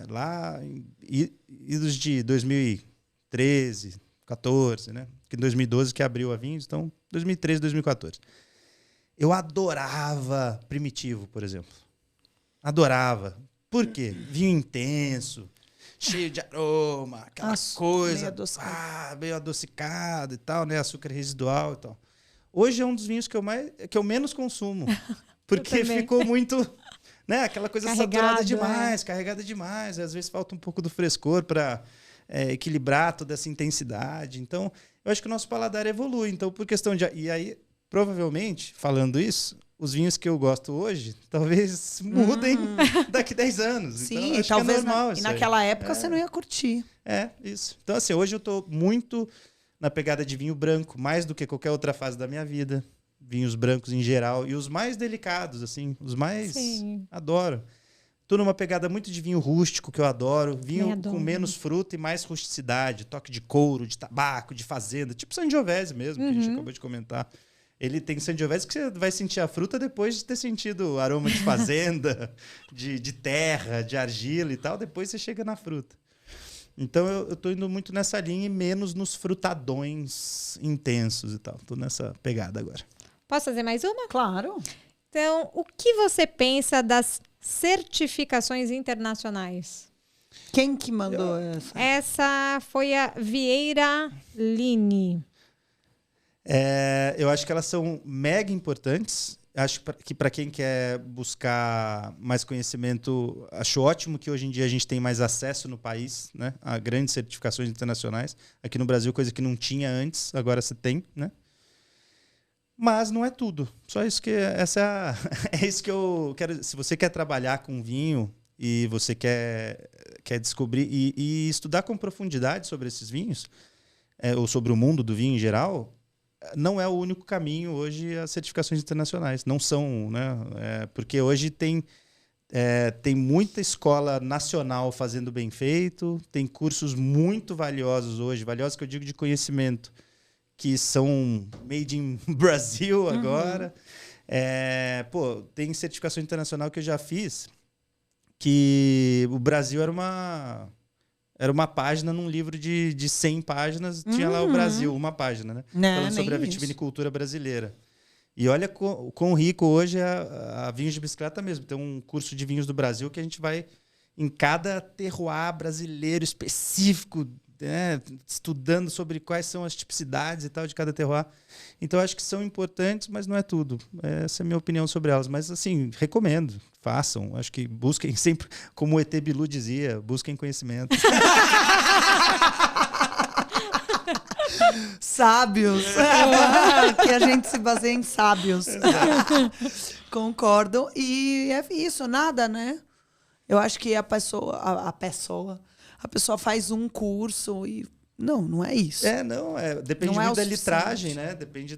Lá em idos de 2013, 14, né? Que em 2012 que abriu a Vinhos, então 2013, 2014. Eu adorava Primitivo, por exemplo. Adorava. Por quê? Vinho intenso, cheio de aroma, aquela coisa meio adocicado e tal, né? Açúcar residual e tal. Hoje é um dos vinhos que eu menos consumo. Porque ficou muito... Né? Aquela coisa saturada demais, carregada demais. Às vezes falta um pouco do frescor para equilibrar toda essa intensidade. Então, eu acho que o nosso paladar evolui. Então, por questão de... E aí, provavelmente, falando isso, os vinhos que eu gosto hoje talvez mudem daqui 10 anos. Sim, então, acho talvez que é normal e naquela época você não ia curtir. Isso. Então, assim, hoje eu estou muito na pegada de vinho branco, mais do que qualquer outra fase da minha vida. Vinhos brancos em geral. E os mais delicados, assim, os mais... Sim. Adoro. Tô numa pegada muito de vinho rústico, que eu adoro. Vinho com menos fruta e mais rusticidade. Toque de couro, de tabaco, de fazenda. Tipo Sangiovese mesmo, que a gente acabou de comentar. Ele tem Sangiovese que você vai sentir a fruta depois de ter sentido o aroma de fazenda, de terra, de argila e tal. Depois você chega na fruta. Então eu tô indo muito nessa linha e menos nos frutadões intensos e tal. Tô nessa pegada agora. Posso fazer mais uma? Claro. Então, o que você pensa das certificações internacionais? Quem que mandou essa? Essa foi a Vieira Line. Eu acho que elas são mega importantes. Acho que para quem quer buscar mais conhecimento, acho ótimo que hoje em dia a gente tem mais acesso no país, né, a grandes certificações internacionais. Aqui no Brasil, coisa que não tinha antes, agora você tem, né? Mas não é tudo. Só isso que é isso que eu quero. Se você quer trabalhar com vinho e você quer descobrir e estudar com profundidade sobre esses vinhos, ou sobre o mundo do vinho em geral, não é o único caminho hoje as certificações internacionais. Não são, né? Porque hoje tem muita escola nacional fazendo bem feito, tem cursos muito valiosos hoje, valiosos que eu digo de conhecimento, que são made in Brasil agora. Tem certificação internacional que eu já fiz, que o Brasil era uma página num livro de 100 páginas, tinha lá o Brasil, uma página, né? Falando sobre a vitivinicultura brasileira. E olha quão rico hoje é a vinhos de bicicleta mesmo. Tem um curso de vinhos do Brasil que a gente vai em cada terroir brasileiro específico, né, estudando sobre quais são as tipicidades e tal de cada terroir. Então, acho que são importantes, mas não é tudo. Essa é a minha opinião sobre elas. Mas, assim, recomendo, façam. Acho que busquem sempre, como o ET Bilu dizia, busquem conhecimento. Sábios. Que a gente se baseia em sábios. Concordo. E é isso, nada, né? Eu acho que a pessoa faz um curso e... Não é isso. Depende muito da litragem, né? Depende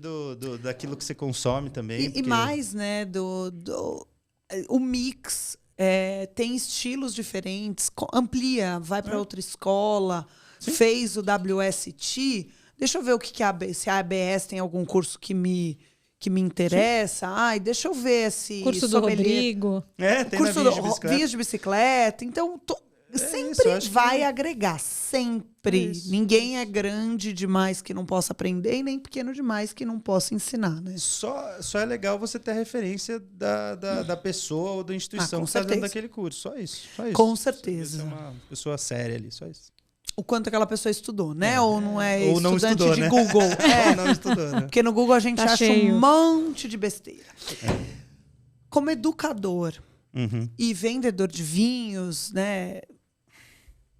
daquilo que você consome também. E mais, né? O mix. Tem estilos diferentes. Amplia, vai para outra escola. Sim. Fez o WST. Deixa eu ver se a ABS tem algum curso que me interessa. Sim. Ai, deixa eu ver se... Curso do Rodrigo. Tem curso vinhos de bicicleta. Então... Sempre vai agregar, sempre. Isso. Ninguém é grande demais que não possa aprender e nem pequeno demais que não possa ensinar, né? Só é legal você ter a referência da pessoa ou da instituição que está dando daquele curso. Só isso. Com certeza. Você é uma pessoa séria ali, só isso. O quanto aquela pessoa estudou, né? Ou não é ou não estudante estudou, de né? Google. Ou não estudou, né? Porque no Google a gente acha cheio. Um monte de besteira. Como educador e vendedor de vinhos, né?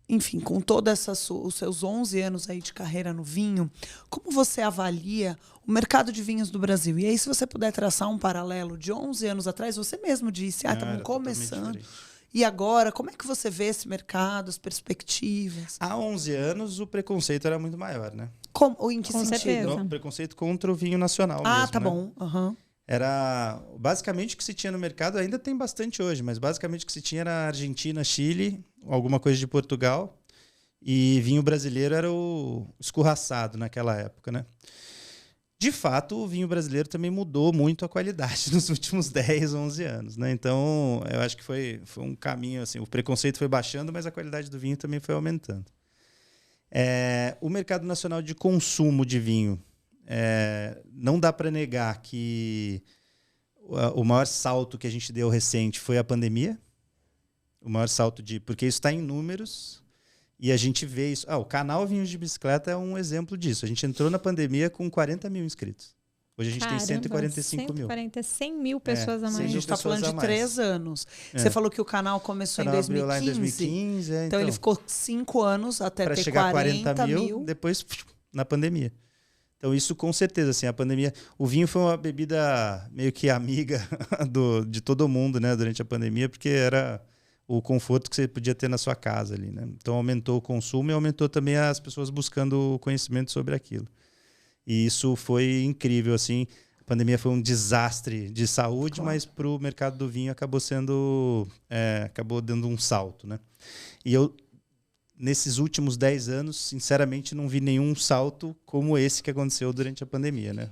Enfim, com todos os seus 11 anos aí de carreira no vinho, como você avalia o mercado de vinhos do Brasil? E aí, se você puder traçar um paralelo de 11 anos atrás, você mesmo disse, estamos começando. E agora, como é que você vê esse mercado, as perspectivas? Há 11 anos, o preconceito era muito maior, né? Em que sentido? O preconceito contra o vinho nacional mesmo, tá né? bom. Era basicamente o que se tinha no mercado, ainda tem bastante hoje, mas basicamente o que se tinha era Argentina, Chile, alguma coisa de Portugal, e vinho brasileiro era o escorraçado naquela época, né? De fato, o vinho brasileiro também mudou muito a qualidade nos últimos 10, 11 anos, né? Então, eu acho que foi um caminho, assim, o preconceito foi baixando, mas a qualidade do vinho também foi aumentando. O mercado nacional de consumo de vinho, não dá para negar que o maior salto que a gente deu recente foi a pandemia, O maior salto porque isso está em números e a gente vê isso. O canal Vinhos de Bicicleta é um exemplo disso. A gente entrou na pandemia com 40 mil inscritos. Hoje a gente tem 145 mil. 100 mil pessoas a mais. A gente está falando de 3 anos. Você falou que o canal começou em 2015. Lá em 2015. Então ele ficou 5 anos até ter chegar 40 mil. Depois na pandemia. Então isso com certeza, assim, a pandemia... O vinho foi uma bebida meio que amiga de todo mundo, né, durante a pandemia, porque era o conforto que você podia ter na sua casa ali, né? Então aumentou o consumo e aumentou também as pessoas buscando conhecimento sobre aquilo. E isso foi incrível, assim. A pandemia foi um desastre de saúde, mas para o mercado do vinho acabou dando um salto, né? E eu, nesses últimos 10 anos, sinceramente, não vi nenhum salto como esse que aconteceu durante a pandemia, né?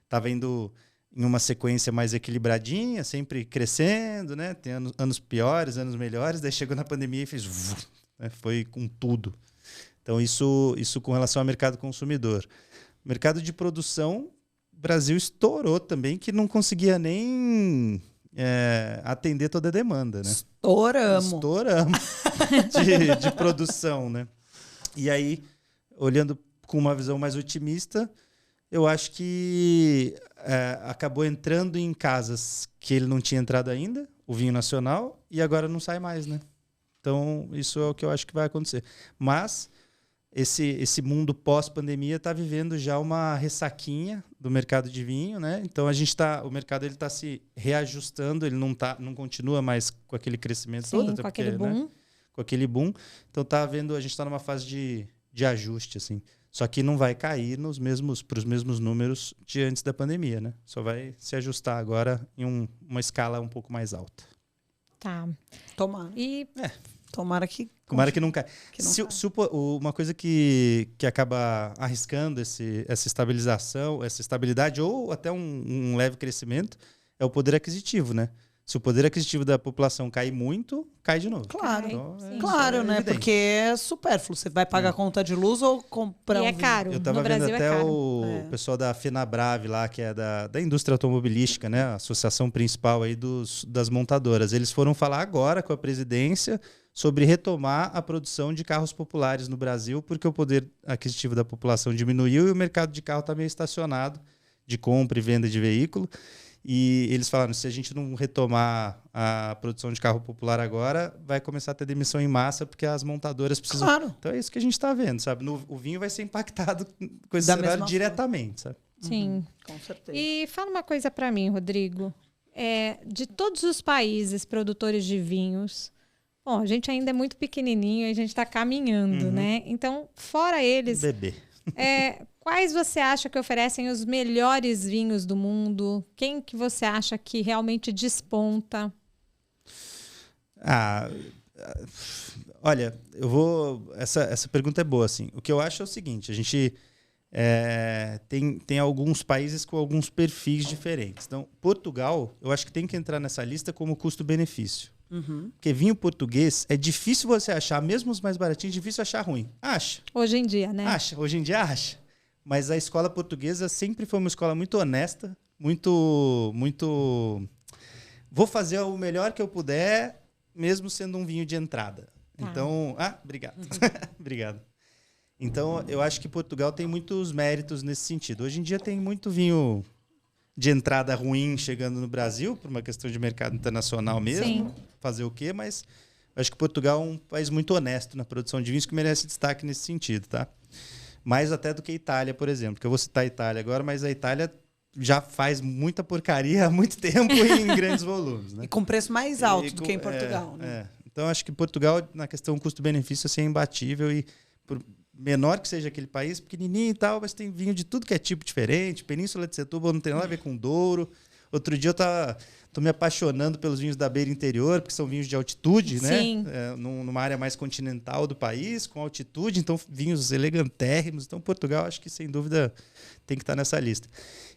Estava indo em uma sequência mais equilibradinha, sempre crescendo, né? Tem anos piores, anos melhores, daí chegou na pandemia e fez... né? Foi com tudo. Então, isso com relação ao mercado consumidor. Mercado de produção, o Brasil estourou também, que não conseguia nem atender toda a demanda, né? Estouramos de produção, né? E aí, olhando com uma visão mais otimista, eu acho que acabou entrando em casas que ele não tinha entrado ainda, o vinho nacional, e agora não sai mais, né? Então, isso é o que eu acho que vai acontecer. Mas esse mundo pós-pandemia está vivendo já uma ressaquinha do mercado de vinho, né? Então o mercado está se reajustando, ele não continua mais com aquele crescimento todo, até com porque, aquele boom. Né? Com aquele boom. Então a gente está numa fase de ajuste, assim. Só que não vai cair para os mesmos números de antes da pandemia, né? Só vai se ajustar agora em uma escala um pouco mais alta. Tá. Tomara. Tomara que não caia. Uma coisa que acaba arriscando essa estabilização, essa estabilidade ou até um leve crescimento é o poder aquisitivo, né? Se o poder aquisitivo da população cair muito, cai de novo. Claro, então, claro, né? evidente. Porque é supérfluo. Você vai pagar conta de luz ou comprar E é caro. Eu estava vendo até o pessoal da FenaBrave lá, que é da indústria automobilística, né? A associação principal aí das montadoras. Eles foram falar agora com a presidência sobre retomar a produção de carros populares no Brasil, porque o poder aquisitivo da população diminuiu e o mercado de carro está meio estacionado, de compra e venda de veículo. E eles falaram, se a gente não retomar a produção de carro popular agora, vai começar a ter demissão em massa, porque as montadoras precisam... Claro. Então é isso que a gente está vendo, sabe? O vinho vai ser impactado com esse cenário diretamente, sabe? Sim. Com certeza. E fala uma coisa para mim, Rodrigo. De todos os países produtores de vinhos... Bom, a gente ainda é muito pequenininho e a gente está caminhando, né? Então, fora eles... Bebê. Quais você acha que oferecem os melhores vinhos do mundo? Quem que você acha que realmente desponta? Olha, essa pergunta é boa, assim. O que eu acho é o seguinte, a gente tem alguns países com alguns perfis diferentes. Então, Portugal, eu acho que tem que entrar nessa lista como custo-benefício. Porque vinho português é difícil você achar, mesmo os mais baratinhos, difícil achar ruim. Acha. Hoje em dia, né? Hoje em dia acha. Mas a escola portuguesa sempre foi uma escola muito honesta, muito... Vou fazer o melhor que eu puder, mesmo sendo um vinho de entrada. Tá. Então... obrigado. Obrigado. Então, eu acho que Portugal tem muitos méritos nesse sentido. Hoje em dia tem muito vinho de entrada ruim chegando no Brasil, por uma questão de mercado internacional mesmo. Sim. Fazer o quê? Mas eu acho que Portugal é um país muito honesto na produção de vinhos, que merece destaque nesse sentido, tá? Mais até do que a Itália, por exemplo. Que eu vou citar a Itália agora, mas a Itália já faz muita porcaria há muito tempo e em grandes volumes, né? E com preço mais alto do que em Portugal, né? Então, acho que Portugal, na questão custo-benefício, assim, é imbatível. E por menor que seja aquele país, pequenininho e tal, mas tem vinho de tudo que é tipo diferente. Península de Setúbal não tem nada a ver com Douro. Outro dia eu tô me apaixonando pelos vinhos da beira interior, porque são vinhos de altitude, né? Sim. Numa área mais continental do país, com altitude, então vinhos elegantérrimos. Então Portugal, acho que sem dúvida tem que estar nessa lista.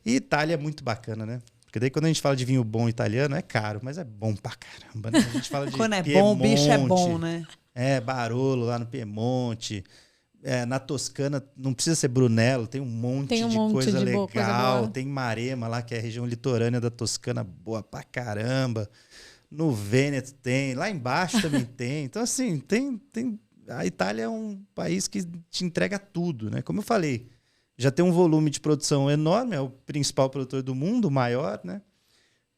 E Itália é muito bacana, né? Porque daí quando a gente fala de vinho bom italiano, é caro, mas é bom pra caramba, né? A gente fala de quando é Piemonte, bom, o bicho é bom, né? Barolo lá no Piemonte. Na Toscana, não precisa ser Brunello, tem um monte de coisa legal. Tem Maremma lá, que é a região litorânea da Toscana, boa pra caramba. no Vêneto tem, lá embaixo também tem. Então, assim, a Itália é um país que te entrega tudo, né? Como eu falei, já tem um volume de produção enorme, é o principal produtor do mundo, o maior, né?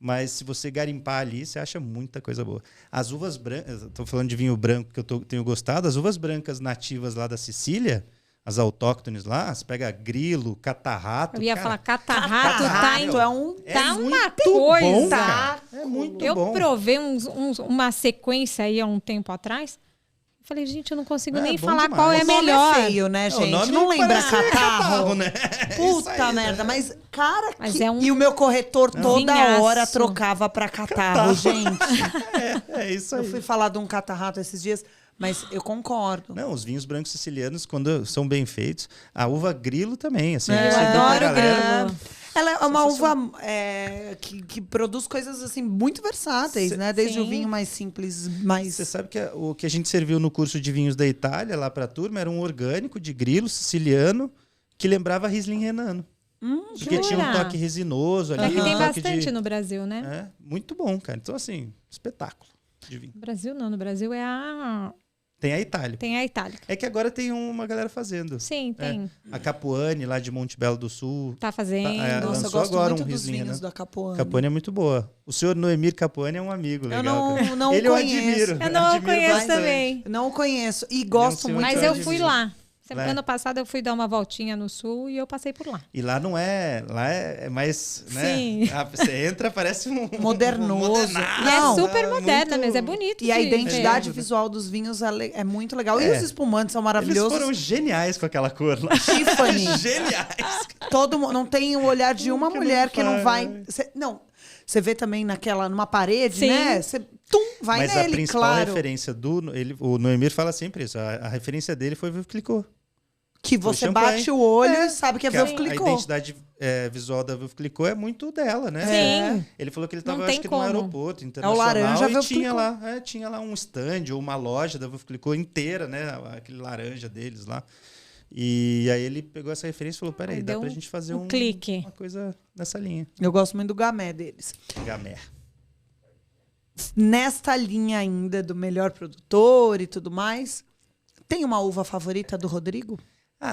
Mas se você garimpar ali, você acha muita coisa boa. As uvas brancas, estou falando de vinho branco que eu tenho gostado, as uvas brancas nativas lá da Sicília, as autóctones lá, você pega grilo, catarrato. Eu ia cara, falar, catarrato tá uma muito coisa. bom, cara. É muito bom. Eu provei uma sequência aí há um tempo atrás. Falei, gente, eu não consigo nem bom falar demais. qual é O nome melhor. é feio, né, O gente? nome Não lembra parece catarro? né? Puta Isso aí, merda, né? mas, cara, Mas que... é um E o meu corretor toda vinhaço. hora trocava pra catarro, gente. É isso aí. Eu fui falar de um catarrato esses dias, mas eu concordo. Não, os vinhos brancos sicilianos, quando são bem feitos, a uva grilo também, assim. É, você eu deu pra adoro galera. grilo. Ela é uma uva que produz coisas assim muito versáteis, né? Desde Sim. o vinho mais simples, mais... Você sabe que o que a gente serviu no curso de vinhos da Itália, lá pra turma, era um orgânico de grilo siciliano que lembrava Riesling renano. Porque tinha um jura? toque resinoso ali. É que um tem toque bastante no Brasil, né? É, muito bom, cara. Então, assim, espetáculo de vinho. No Brasil não, no Brasil Tem a Itália. tem a Itálica. É que agora tem uma galera fazendo. Sim, tem. A Capuane, lá de Montebello do Sul. Tá fazendo. É, Nossa, eu lançou gosto agora muito um dos Riesling, vinhos né? da Capuane. Capuane é muito boa. O senhor Noemir Capuane é um amigo legal. não Ele conheço. eu admiro. Eu não o admiro conheço bastante. também. Não o conheço. E gosto senhor muito. Mas muito eu admiro. fui lá. Lá. Ano passado eu fui dar uma voltinha no sul e eu passei por lá. E lá não é... Lá é mais... Né? Sim. Você entra, parece um... Modernoso. modernaço. E Não, é super moderna, muito- mas é bonito. E a de identidade ver. visual dos vinhos é muito legal. E É. os espumantes são Eles maravilhosos. foram geniais com aquela cor lá. Tiffany. Geniais. Todo mundo, não tem o olhar de uma Que mulher não que não vai. vai. Você vê também numa parede, Sim. né? Você vai Mas nele, a principal claro. referência o Noemir fala sempre isso. A referência dele foi Veuve Clicquot. Que você champanhe. bate o olho e sabe que é Que Veuve a Clicquot. identidade visual da Veuve Clicquot é muito dela, né? Sim. Ele falou que ele Não estava, tem acho que como. no aeroporto internacional laranja e Veuve tinha Clicquot. tinha lá um stand ou uma loja da Veuve Clicquot inteira, né? Aquele laranja deles lá. E aí ele pegou essa referência e falou, peraí, Aí dá deu pra gente fazer um clique. uma coisa nessa linha. Eu gosto muito do gamé deles. Gamé. Nesta linha ainda do melhor produtor e tudo mais, tem uma uva favorita do Rodrigo?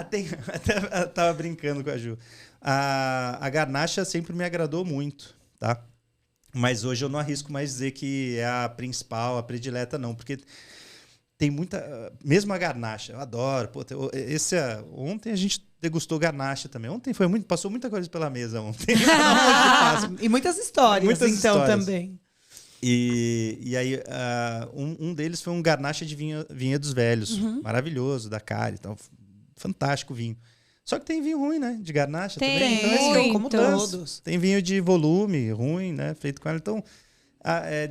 Tem. Até eu tava brincando com a Ju. A Garnacha sempre me agradou muito, tá? Mas hoje eu não arrisco mais dizer que é a principal, a predileta, não. Porque tem muita... Mesmo a Garnacha, eu adoro. Pô, ontem a gente degustou Garnacha também. Ontem passou muita coisa pela mesa ontem. E muitas histórias, Muitas então, histórias. também. E aí, um deles foi um Garnacha de Vinhedos Velhos. Maravilhoso, da cara e tal. Fantástico vinho. Só que tem vinho ruim, né? De Garnacha Tem, também. Então, muito. Como todos. tem vinho de volume ruim, né? Feito com ela. Então,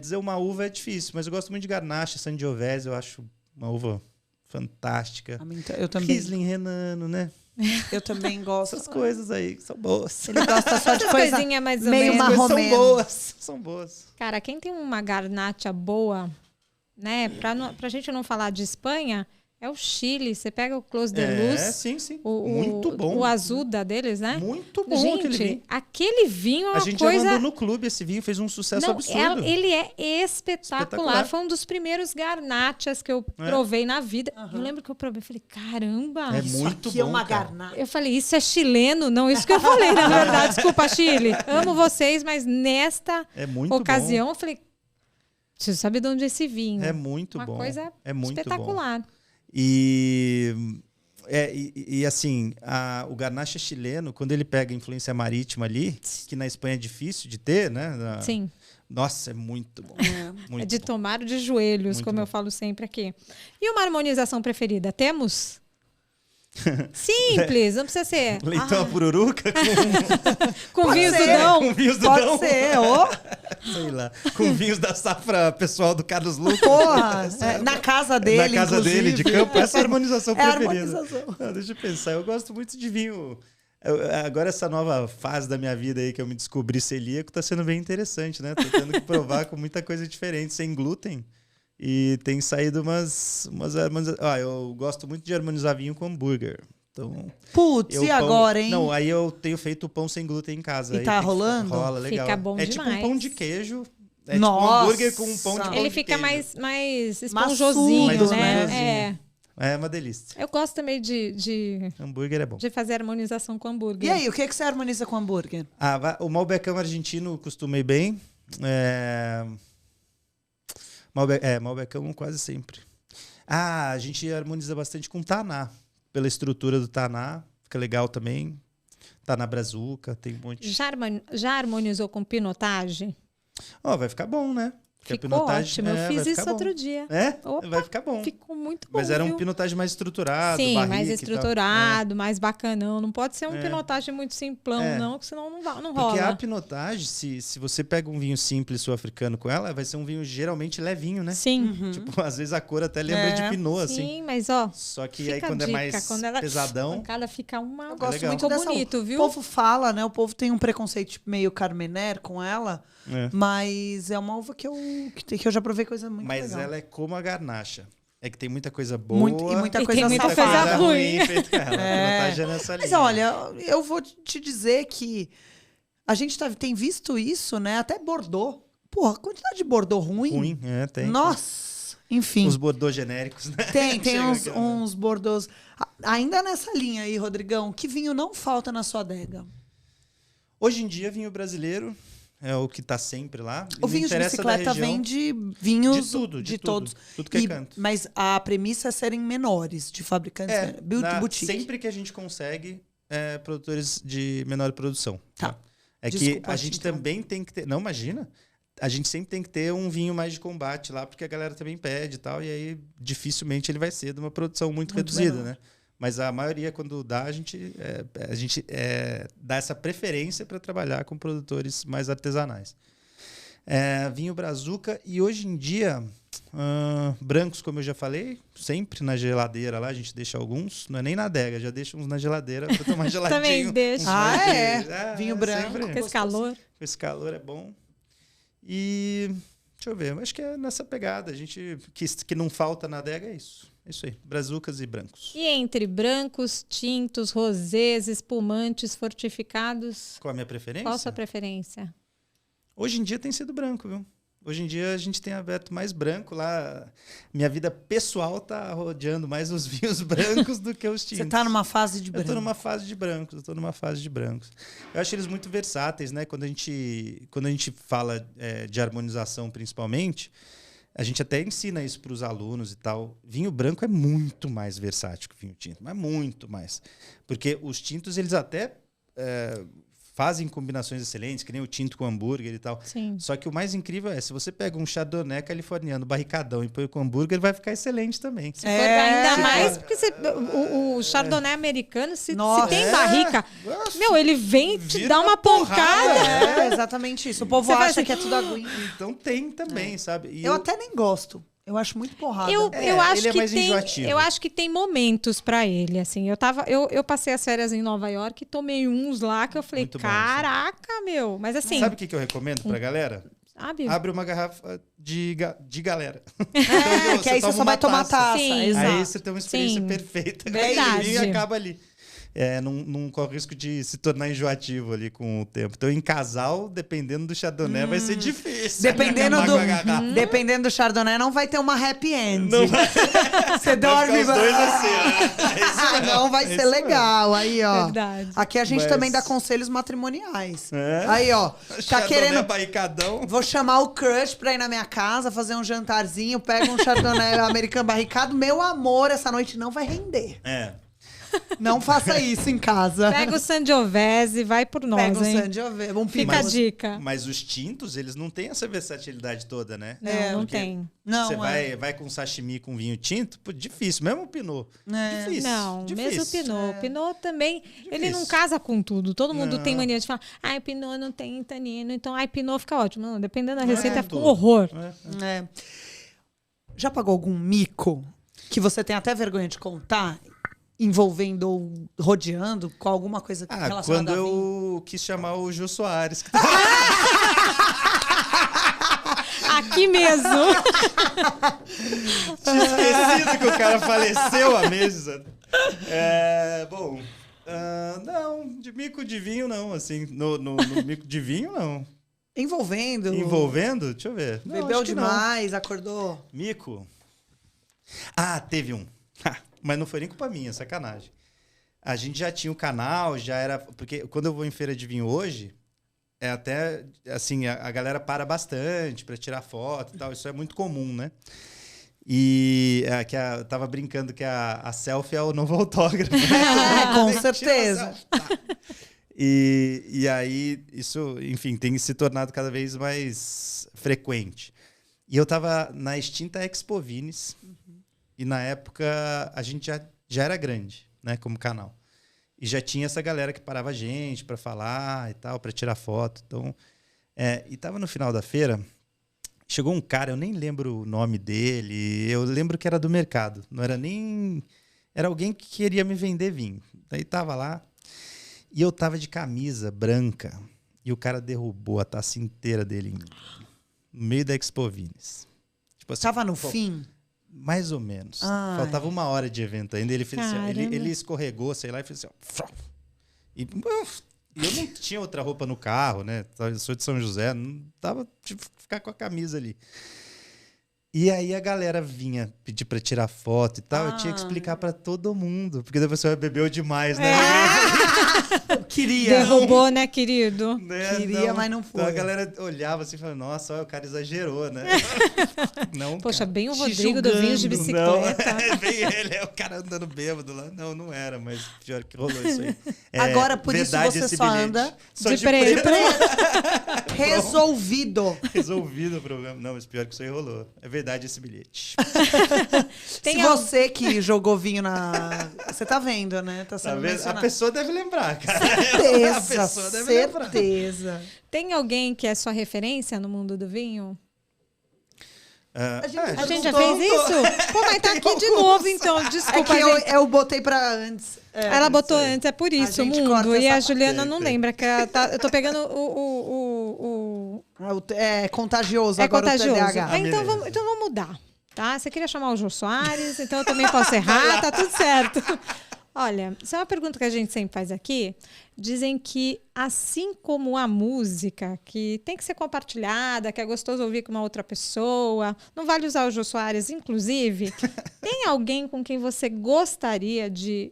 dizer uma uva é difícil. Mas eu gosto muito de Garnacha, Sangiovese. Eu acho uma uva fantástica. Eu também. Riesling renano, né? Eu também gosto. Essas coisas aí que são boas. Ele gosta só de Essas coisa coisinhas mais ou meio menos. Mas são marromeno. boas. São boas. Cara, quem tem uma garnacha boa, né? Pra gente não falar de Espanha, é o Chile. Você pega o Clos de Luz. Sim, sim. O, Muito bom. O Azuda deles, né? Muito bom aquele Gente, vinho. aquele vinho é A uma gente coisa... já mandou no clube esse vinho, fez um sucesso Não, absurdo. ele é espetacular. Espetacular. Foi um dos primeiros garnachas que eu provei na vida. Eu lembro que eu provei, falei, caramba. É muito Aqui é bom, uma cara. garnacha. Eu falei, isso é chileno? Não, isso que eu falei, na verdade. Desculpa, Chile. Amo vocês, mas nesta É muito ocasião eu falei, preciso saber de onde é esse vinho. bom. É muito uma bom. coisa É muito espetacular. bom. E assim, o Garnacha chileno, quando ele pega a influência marítima ali, que na Espanha é difícil de ter, né? Sim. Nossa, é muito bom. Muito É de bom. tomar de joelhos, Muito como bom. eu falo sempre aqui. E uma harmonização preferida? Temos? Simples, não precisa ser. Leitão a pururuca Com vinhos do ser. Dão. com vinhos do Pode Dão. ser, Sei lá. Com vinhos da safra pessoal do Carlos Lucas. Porra, na casa dele, Na casa dele, de inclusive. campo. Essa é a harmonização É a preferida. harmonização. Não, deixa eu pensar. Eu gosto muito de vinho. Agora, essa nova fase da minha vida aí, que eu me descobri celíaco, tá sendo bem interessante, né? Tô tendo que provar com muita coisa diferente, sem glúten. E tem saído umas eu gosto muito de harmonizar vinho com hambúrguer. Então, Putz, e agora, hein? Não, aí eu tenho feito pão sem glúten em casa. E aí tá rolando? Rola, legal. Fica bom tipo um demais. pão de queijo É tipo um hambúrguer com um pão de pão Ele de fica queijo. mais esponjosinho, Maçudo, né? É uma delícia. Eu gosto também de Hambúrguer é bom. fazer harmonização com hambúrguer. E aí, o que você harmoniza com hambúrguer? O Malbecão argentino costuma ir bem. Malbecão quase sempre. A gente harmoniza bastante com taná. Pela estrutura do taná, fica legal também. Taná brazuca, tem um monte. Já harmonizou com pinotage? Vai ficar bom, né? Porque Ficou ótimo. Eu fiz isso outro dia. Opa, vai ficar bom. Ficou muito bom. Mas era um viu? pinotagem mais estruturado, Sim, mais barrique e estruturado, mais bacanão. Não pode ser um É. pinotagem muito simplão, não, porque senão não rola. Porque a pinotagem, se você pega um vinho simples sul-africano com ela, vai ser um vinho geralmente levinho, né? Sim. Tipo, às vezes a cor até lembra de pinot, assim. Sim, mas ó. Só que fica aí quando a é dica, mais quando ela, pesadão... Ela fica uma... Eu gosto legal. muito Ficou dessa bonito, viu? O povo fala, né? O povo tem um preconceito tipo, meio Carmener com ela, É. mas é uma uva que eu já provei coisa muito Mas legal. ela é como a garnacha. É que tem muita coisa boa E muita E coisa tem muita safada. coisa ruim. feita com ela. A pinotagem é nessa Mas linha. olha, eu vou te dizer que a gente tem visto isso, né? Até Bordeaux. Porra, a quantidade de Bordeaux ruim. Tem. Nossa! Enfim. Os Bordeaux genéricos, né? Tem Chega uns, aqui, uns Bordeaux. Ainda nessa linha aí, Rodrigão, que vinho não falta na sua adega? Hoje em dia, vinho brasileiro é o que tá sempre lá. O vinho de bicicleta vem de vinhos de todos. Tudo que é canto. Mas a premissa é serem menores, de fabricantes menores. Boutique. Sempre que a gente consegue produtores de menor produção. Tá. É Desculpa, que a gente então. também tem que ter... Não, imagina. A gente sempre tem que ter um vinho mais de combate lá, porque a galera também pede e tal, e aí dificilmente ele vai ser de uma produção muito reduzida, menor. né? Mas a maioria, quando dá, a gente dá essa preferência para trabalhar com produtores mais artesanais. Vinho brazuca, e hoje em dia, brancos, como eu já falei, sempre na geladeira lá, a gente deixa alguns, não é nem na adega, já deixa uns na geladeira para tomar geladinho. Também deixa. Vinho branco. sempre. Com esse calor. Com esse calor é bom. E deixa eu ver, acho que é nessa pegada. A gente que não falta na adega é isso. É isso aí, brazucas e brancos. E entre brancos, tintos, rosés, espumantes, fortificados, Qual a minha preferência? qual a sua preferência? Hoje em dia tem sido branco, viu? Hoje em dia a gente tem aberto mais branco lá. Minha vida pessoal tá rodeando mais os vinhos brancos do que os tintos. Você tá numa fase de Eu branco. tô numa fase de brancos. Eu acho eles muito versáteis, né? Quando a gente fala de harmonização, principalmente, a gente até ensina isso para os alunos e tal. Vinho branco é muito mais versátil que vinho tinto, mas muito mais. Porque os tintos, eles até fazem combinações excelentes, que nem o tinto com hambúrguer e tal. Sim. Só que o mais incrível se você pega um chardonnay californiano barricadão e põe com hambúrguer, vai ficar excelente também. Se for ainda mais, porque o chardonnay americano, se tem barrica, ele vem te Vira dar uma pancada. É exatamente isso. O povo Você vai acha assim, que é tudo aguinha. Então tem também, sabe? E Eu até nem gosto. Eu acho muito porrada. Eu acho ele é que mais tem, enjoativo. eu acho que tem momentos pra ele, assim. Eu passei as férias em Nova York e tomei uns lá que eu falei, Muito bom, caraca, meu. Mas assim, sabe o que eu recomendo pra galera? sabe? Abre uma garrafa de galera. Que aí você só vai tomar taça. Sim. Exato. Aí você tem uma experiência Sim. perfeita. Verdade. E acaba ali. Não corre o risco de se tornar enjoativo ali com o tempo. Então, em casal, dependendo do chardonnay, vai ser difícil. Dependendo do chardonnay, não vai ter uma happy end. Não vai, Você dorme... os dois assim, né? Não vai ser legal. Aí, ó. Verdade. Aqui a gente Mas- também dá conselhos matrimoniais. É. Aí, ó. Tá Chardonnay querendo... barricadão. Vou chamar o crush pra ir na minha casa, fazer um jantarzinho, pega um chardonnay americano barricado. Meu amor, essa noite não vai render. Não faça isso em casa. Pega o Sangiovese e vai por nós, Pega um hein? Sangiovese, um Fica a pinot. dica. Mas os tintos, eles não têm essa versatilidade toda, né? Não Porque tem. Não, Você vai com sashimi com vinho tinto, pô, difícil. Mesmo o pinot. Difícil. Não, difícil. mesmo o Pinot. O Pinot também, ele não Difícil. casa com tudo. Todo mundo Não. tem mania de falar, o Pinot não tem tanino, então, Pinot fica ótimo. Não, dependendo da receita, fica um tudo. horror. É. Já pagou algum mico que você tem até vergonha de contar, envolvendo ou rodeando com alguma coisa relacionada Quando a vinho? eu quis chamar o Jô Soares. Aqui mesmo. Tinha esquecido que o cara faleceu à mesa. Não, de mico de vinho não, assim, no mico de vinho não. Envolvendo. Envolvendo? Deixa eu ver. Não, Bebeu acho que não. demais, acordou. Mico. Ah, teve um. Mas não foi nem culpa minha, sacanagem. A gente já tinha o canal, já era... Porque quando eu vou em feira de vinho hoje, é até, assim, a galera para bastante para tirar foto e tal. Isso é muito comum, né? E eu tava brincando que a selfie é o novo autógrafo. É, com Tira a certeza. selfie, tá. E aí, isso, enfim, tem se tornado cada vez mais frequente. E eu tava na extinta Expo Vines, e na época a gente já era grande, né, como canal. E já tinha essa galera que parava a gente para falar e tal, para tirar foto. Então, e tava no final da feira, chegou um cara, eu nem lembro o nome dele, eu lembro que era do mercado, não era nem... Era alguém que queria me vender vinho. Daí tava lá, e eu tava de camisa branca, e o cara derrubou a taça inteira dele no meio da Expo Vines. Tipo assim, Tava no fim? mais ou menos. Ai. Faltava 1 hora de evento ainda. Ele fez assim, ó, Caramba. ele escorregou, sei lá, e fez assim, ó, e eu não tinha outra roupa no carro, né? Eu sou de São José, não dava de ficar com a camisa ali. E aí a galera vinha pedir pra tirar foto e tal, eu tinha que explicar pra todo mundo, porque depois você bebeu demais, né? Queria. Derrubou, né, querido? Né? Queria, mas não foi. Então a galera olhava assim e falava, nossa, olha, o cara exagerou, né? Não, Poxa, cara. bem o Te Rodrigo do Vinhos de julgando. Bicicleta. Não, é bem ele, é o cara andando bêbado lá. Não era, mas pior que rolou isso aí. Agora, por isso verdade você esse só bilhete. anda Só de preto. Resolvido. Resolvido o problema. Não, mas pior que isso aí rolou. É verdade esse bilhete. Tem Se al- você que jogou vinho na... Você tá vendo, né? Tá Tá sendo vendo? A mencionado. pessoa deve lembrar, cara. Certeza, A pessoa deve lembrar. certeza. Tem alguém que é sua referência no mundo do vinho? A gente- A gente já Perguntou. fez isso? Pô, mas tá aqui de novo, então. É Desculpa, que gente. eu botei pra antes. Ela botou sei. antes, é por isso, gente mundo. corta E a essa Juliana parte. não Sei. lembra. Que ela tá, eu tô pegando É contagioso É agora contagioso. o TDAH. Ah, então, beleza. então vamos mudar. Tá? Você queria chamar o Jô Soares, então eu também posso errar, tá tudo certo. Olha, isso é uma pergunta que a gente sempre faz aqui. Dizem que, assim como a música, que tem que ser compartilhada, que é gostoso ouvir com uma outra pessoa, não vale usar o Jô Soares, inclusive, tem alguém com quem você gostaria de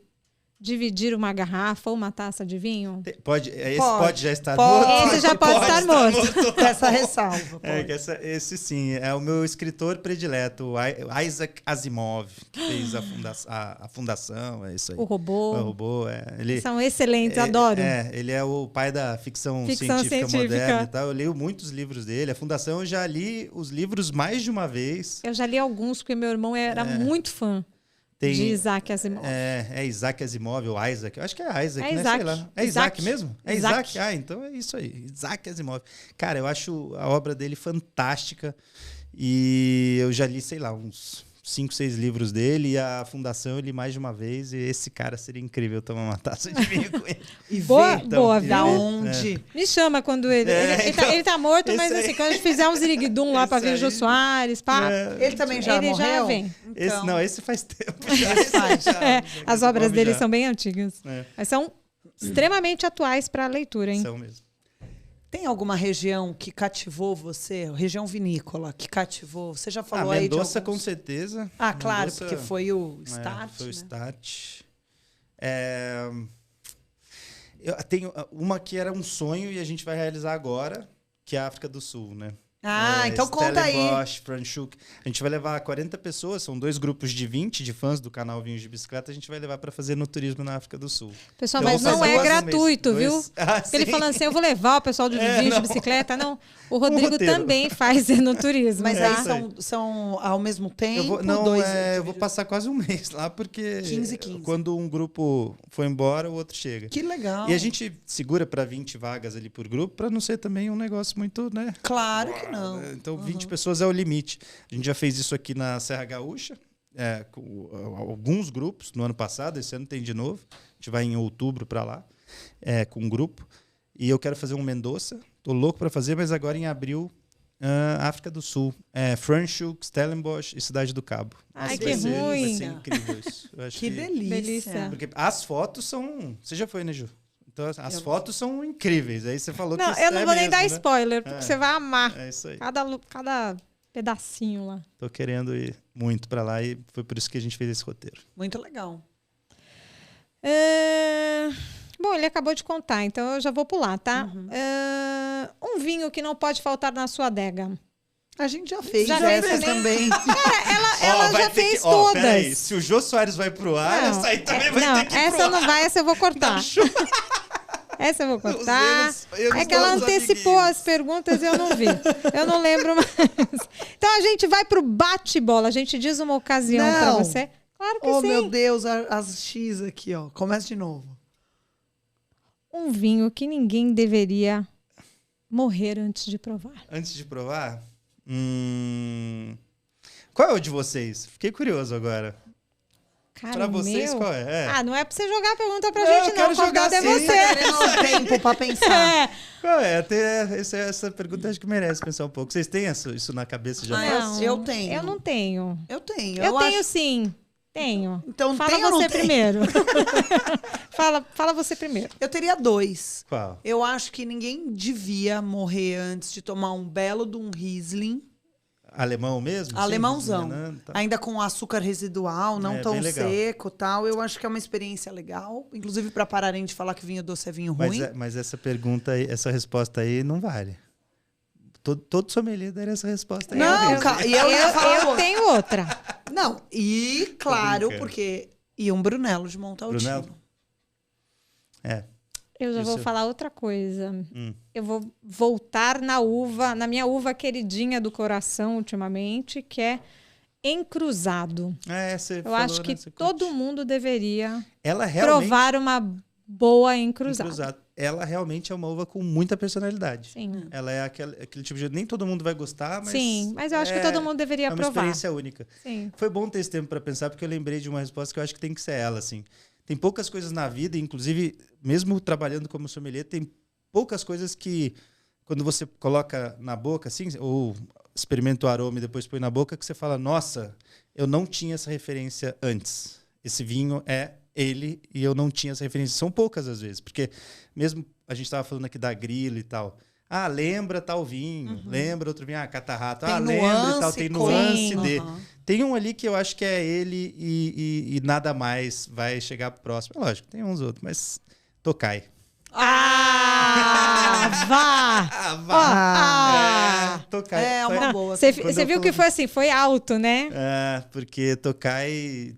dividir uma garrafa ou uma taça de vinho? Esse Pode. pode já estar Pode. morto. Esse já pode estar morto. Com essa ressalva. É, pode. que esse sim, é o meu escritor predileto, o Isaac Asimov, que fez a fundação, é isso aí. O robô. O robô, ele... São excelentes, adoro. Ele é o pai da ficção Ficção científica científica. moderna e tal. Eu leio muitos livros dele. A Fundação eu já li os livros mais de uma vez. Eu já li alguns, porque meu irmão era muito fã de Isaac Asimov. É Isaac Asimov ou Isaac. Eu acho que é Isaac, É né? Isaac. Sei lá. É Isaac. Isaac mesmo? É Isaac. Isaac? Ah, então é isso aí. Isaac Asimov. Cara, eu acho a obra dele fantástica. E eu já li, sei lá, uns 5, 6 livros dele. E a Fundação eu li mais de uma vez. E esse cara seria incrível tomar uma taça de vinho com ele. E Boa, ver boa, da viu? onde. Me chama quando ele. É, Ele tá morto, esse mas aí. assim, quando a gente fizer um ziriguidum lá pra Esse ver Jô aí. Soares, pá. Ele também já Ele já morreu? vem. Então, Esse faz tempo. Já, As obras dele já. são bem antigas. É. Mas são extremamente atuais para a leitura, hein? São mesmo. Tem alguma região que cativou você? Região vinícola que cativou? Você já falou aí de Mendoza, alguns... com certeza. Ah, claro, Mendoza, porque foi o start, foi o né? start. Eu tenho uma que era um sonho e a gente vai realizar agora, que é a África do Sul, né? Ah, então conta aí. Stellenbosch, Franschhoek. A gente vai levar 40 pessoas, são 2 grupos de 20 de fãs do canal Vinhos de Bicicleta, a gente vai levar para fazer no turismo na África do Sul. Pessoal, Então, mas eu vou não fazer é quase um mês. gratuito, viu? Ah, Porque ele sim. falando assim, eu vou levar o pessoal de vinhos não. de bicicleta. Não, o Rodrigo roteiro. também faz no turismo. Mas tá? aí isso aí. são ao mesmo tempo? Eu vou passar quase um mês lá, porque 15. quando um grupo foi embora, o outro chega. Que legal. E a gente segura para 20 vagas ali por grupo, para não ser também um negócio muito, né? Claro que não. Então, 20 pessoas é o limite. A gente já fez isso aqui na Serra Gaúcha, com alguns grupos no ano passado, esse ano tem de novo. A gente vai em outubro para lá, com um grupo. E eu quero fazer um Mendoza. Tô louco para fazer, mas agora em abril, África do Sul. Franschhoek, Stellenbosch e Cidade do Cabo. Ai, Isso que vai ser, ruim. Vai ser incrível isso. Eu acho Que delícia. Delícia. Porque as fotos são... Você já foi, né, Ju? Então, as fotos são incríveis. Aí você falou Não, que eu não vou nem mesmo, dar né? spoiler, porque você vai amar. É isso aí. Cada pedacinho lá. Tô querendo ir muito pra lá e foi por isso que a gente fez esse roteiro. Muito legal. Bom, ele acabou de contar, então eu já vou pular, tá? Um vinho que não pode faltar na sua adega. A gente já fez Já essa fez também. Ela já fez todas. Peraí, se o Jô Soares vai pro ar, Não, essa aí também vai não, ter que ir essa pro não ar. vai, essa eu vou cortar. Essa eu vou cortar. É que ela antecipou as perguntas e eu não vi. Eu não lembro mais. Então a gente vai pro bate-bola. A gente diz uma ocasião pra Não. você. Claro que Oh, sim. meu Deus, as X aqui, ó. Começa de novo. Um vinho que ninguém deveria morrer antes de provar. Antes de provar, qual é o de vocês? Fiquei curioso agora. Cara, Pra o vocês, meu... qual é? Ah, não é pra você jogar a pergunta pra Não, gente, eu quero não. O convidado jogar é sim. você. Querendo tempo pra pensar. Qual é? Essa pergunta acho que merece pensar um pouco. Vocês têm isso na cabeça já? Não. eu tenho. Eu não tenho. Eu tenho. Eu tenho acho- sim. Tenho. Então Fala tem ou não você tem? primeiro. fala você primeiro. Eu teria 2. Qual? Eu acho que ninguém devia morrer antes de tomar um belo de um Riesling. Alemão mesmo? Alemãozão. Sim, tá. Ainda com açúcar residual, não É, tão bem legal. seco e tal. Eu acho que é uma experiência legal. Inclusive, para pararem de falar que vinho doce é vinho ruim. Mas essa pergunta aí, essa resposta aí não vale. Todo sommelier daria essa resposta aí. Não, mesmo. cara, e eu ia falar Eu outra. tenho outra. Não, e claro, brincando. porque... E um Brunello de Montalcino. Brunello? É. Eu já E o vou seu? falar outra coisa. Eu vou voltar na minha uva queridinha do coração ultimamente, que é encruzado. Você Eu falou, acho que né? Você todo curte. mundo deveria Ela realmente provar uma boa encruzada. cruzado. Ela realmente é uma uva com muita personalidade. Sim. Ela é aquele tipo de... Nem todo mundo vai gostar, mas... Sim, mas eu acho que todo mundo deveria é uma provar. experiência única. Sim. Foi bom ter esse tempo para pensar, porque eu lembrei de uma resposta que eu acho que tem que ser ela, assim. Tem poucas coisas na vida, inclusive, mesmo trabalhando como sommelier, tem poucas coisas que, quando você coloca na boca, assim, ou experimenta o aroma e depois põe na boca, que você fala, nossa, eu não tinha essa referência antes. Esse vinho é ele e eu não tinha essa referência. São poucas, às vezes, porque mesmo a gente estava falando aqui da Grilo e tal. Ah, lembra tal vinho, lembra outro vinho, catarrato. Tem Lembra e tal, nuance, tem com- nuance Sim. de... Aham. Tem um ali que eu acho que é ele e nada mais vai chegar próximo. É lógico, tem uns outros, mas Tokai. Vá! Tokai. É uma boa. Você Quando eu viu que falo- foi assim, foi alto, né? Porque Tokai...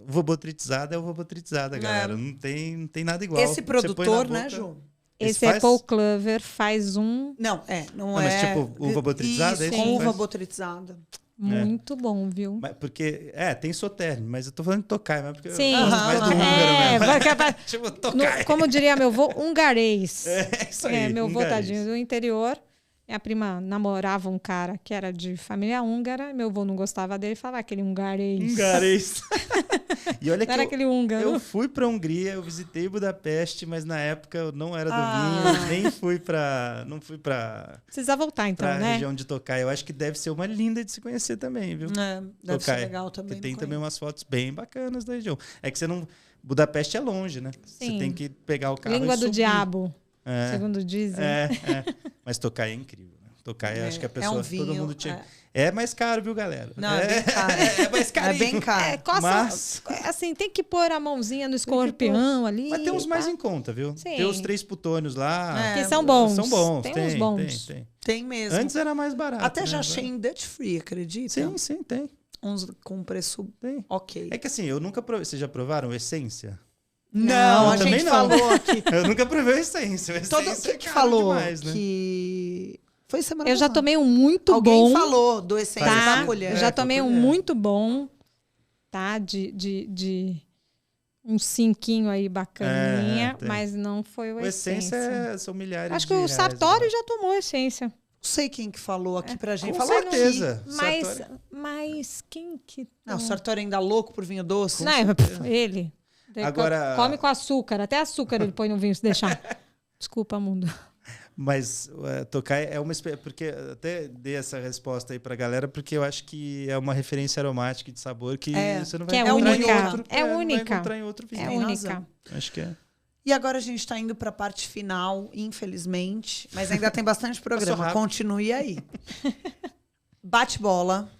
Uva botrytizada é uva botrytizada, galera. Não tem nada igual. Esse Você põe na produtor, né, boca- Ju? Esse é Paul Clover, faz um Não, não mas é... tipo, uva botrytizada, Isso, é isso com que uva faz? botrytizada. muito bom, viu? Mas porque, tem Sauternes, mas eu tô falando de Tokai, mas porque Sim. eu gosto mais do húngaro mesmo. Tipo, Tokai. Como diria meu avô, hungarês. É isso aí. Meu avô, hungarês. tadinho, do interior. Minha prima namorava um cara que era de família húngara. Meu avô não gostava dele e falava aquele hungarês. Hungarês. E olha Não que era aquele húngaro. eu fui pra Hungria, eu visitei Budapeste, mas na época eu não era do vinho, nem não fui pra Precisa voltar, então, pra né? região de Tokai. Eu acho que deve ser uma linda de se conhecer também, viu? Deve ser Tokai. legal também. Que tem não também conheço. umas fotos bem bacanas da região. É que você não... Budapeste é longe, né? Você Sim. tem que pegar o carro Língua e do subir. diabo, É. segundo dizem. Mas Tokai é incrível. Né? Tokai, acho que a um pessoa... vinho, todo mundo tinha... É mais caro, viu, galera? Não, é bem caro. É mais carinho. É bem caro. Mas- Assim, tem que pôr a mãozinha no escorpião ali. Mas tem uns mais tá? em conta, viu? Sim. Tem os 3 putônios lá. Que são bons. São bons. Tem uns bons. Tem. Tem mesmo. Antes era mais barato. Até né? já achei em Dutch Free, acredita? Sim, tem. Uns com preço Tem. ok. É que assim, eu nunca provei. Vocês já provaram Essência? Não, Eu a também gente não. falou aqui. Eu nunca provei Essência. Todo Essência é que caro falou demais, né? que... Foi semana Eu já passada. tomei um muito Alguém bom. falou do Essência Tá? da colher. Eu já com a tomei um colher. muito bom, tá? De um cinquinho aí bacaninha, tem. mas não foi o O Essência Essência. são milhares Acho de que o reais, Sartori né? já tomou Essência. Não sei quem que falou aqui pra gente. Com Falou certeza. Mas, Sartori. mas quem que... Não, o Sartori ainda louco por vinho doce. Não, ele. Agora- Come com açúcar. Até açúcar ele põe no vinho se deixar. Desculpa, mundo. Mas Tokai é uma porque até dei essa resposta aí pra galera, porque eu acho que é uma referência aromática e de sabor que você não vai Que é encontrar única. em outro, É não vai única. encontrar em outro vinho. É Tem única. razão. Acho que é. E agora a gente tá indo pra parte final, infelizmente. Mas ainda tem bastante programa. Continue aí. Bate-bola.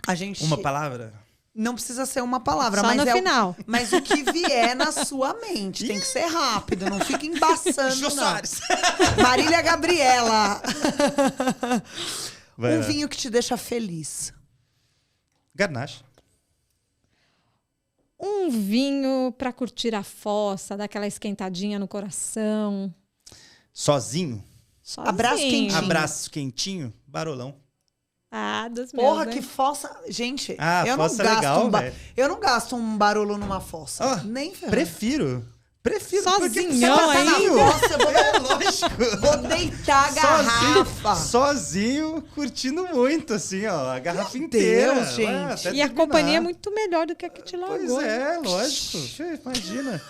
A gente... Uma palavra? Não precisa ser uma palavra, Só mas no final. Mas o que vier na sua mente. Tem que ser rápido, não fica embaçando, Jô não. Soares. Marília Gabriela. Vai Um lá. vinho que te deixa feliz. Garnacha. Um vinho pra curtir a fossa, dar aquela esquentadinha no coração. Sozinho. Sozinho. Abraço quentinho. Abraço quentinho. Barolão. Ah, dos meus, Porra, né? que fossa. Gente, Ah, eu não fossa gasto legal, um velho. eu não gasto um barulho numa fossa. Ó, Nem ferrando. Prefiro. Sozinhão porque aí. sozinho. Nossa, eu vou- É lógico. Vou deitar a garrafa. Sozinho, curtindo muito, assim, ó. A garrafa inteira. Deus, gente. Até E a terminar. companhia é muito melhor do que a que te largou. Pois é, lógico. Imagina.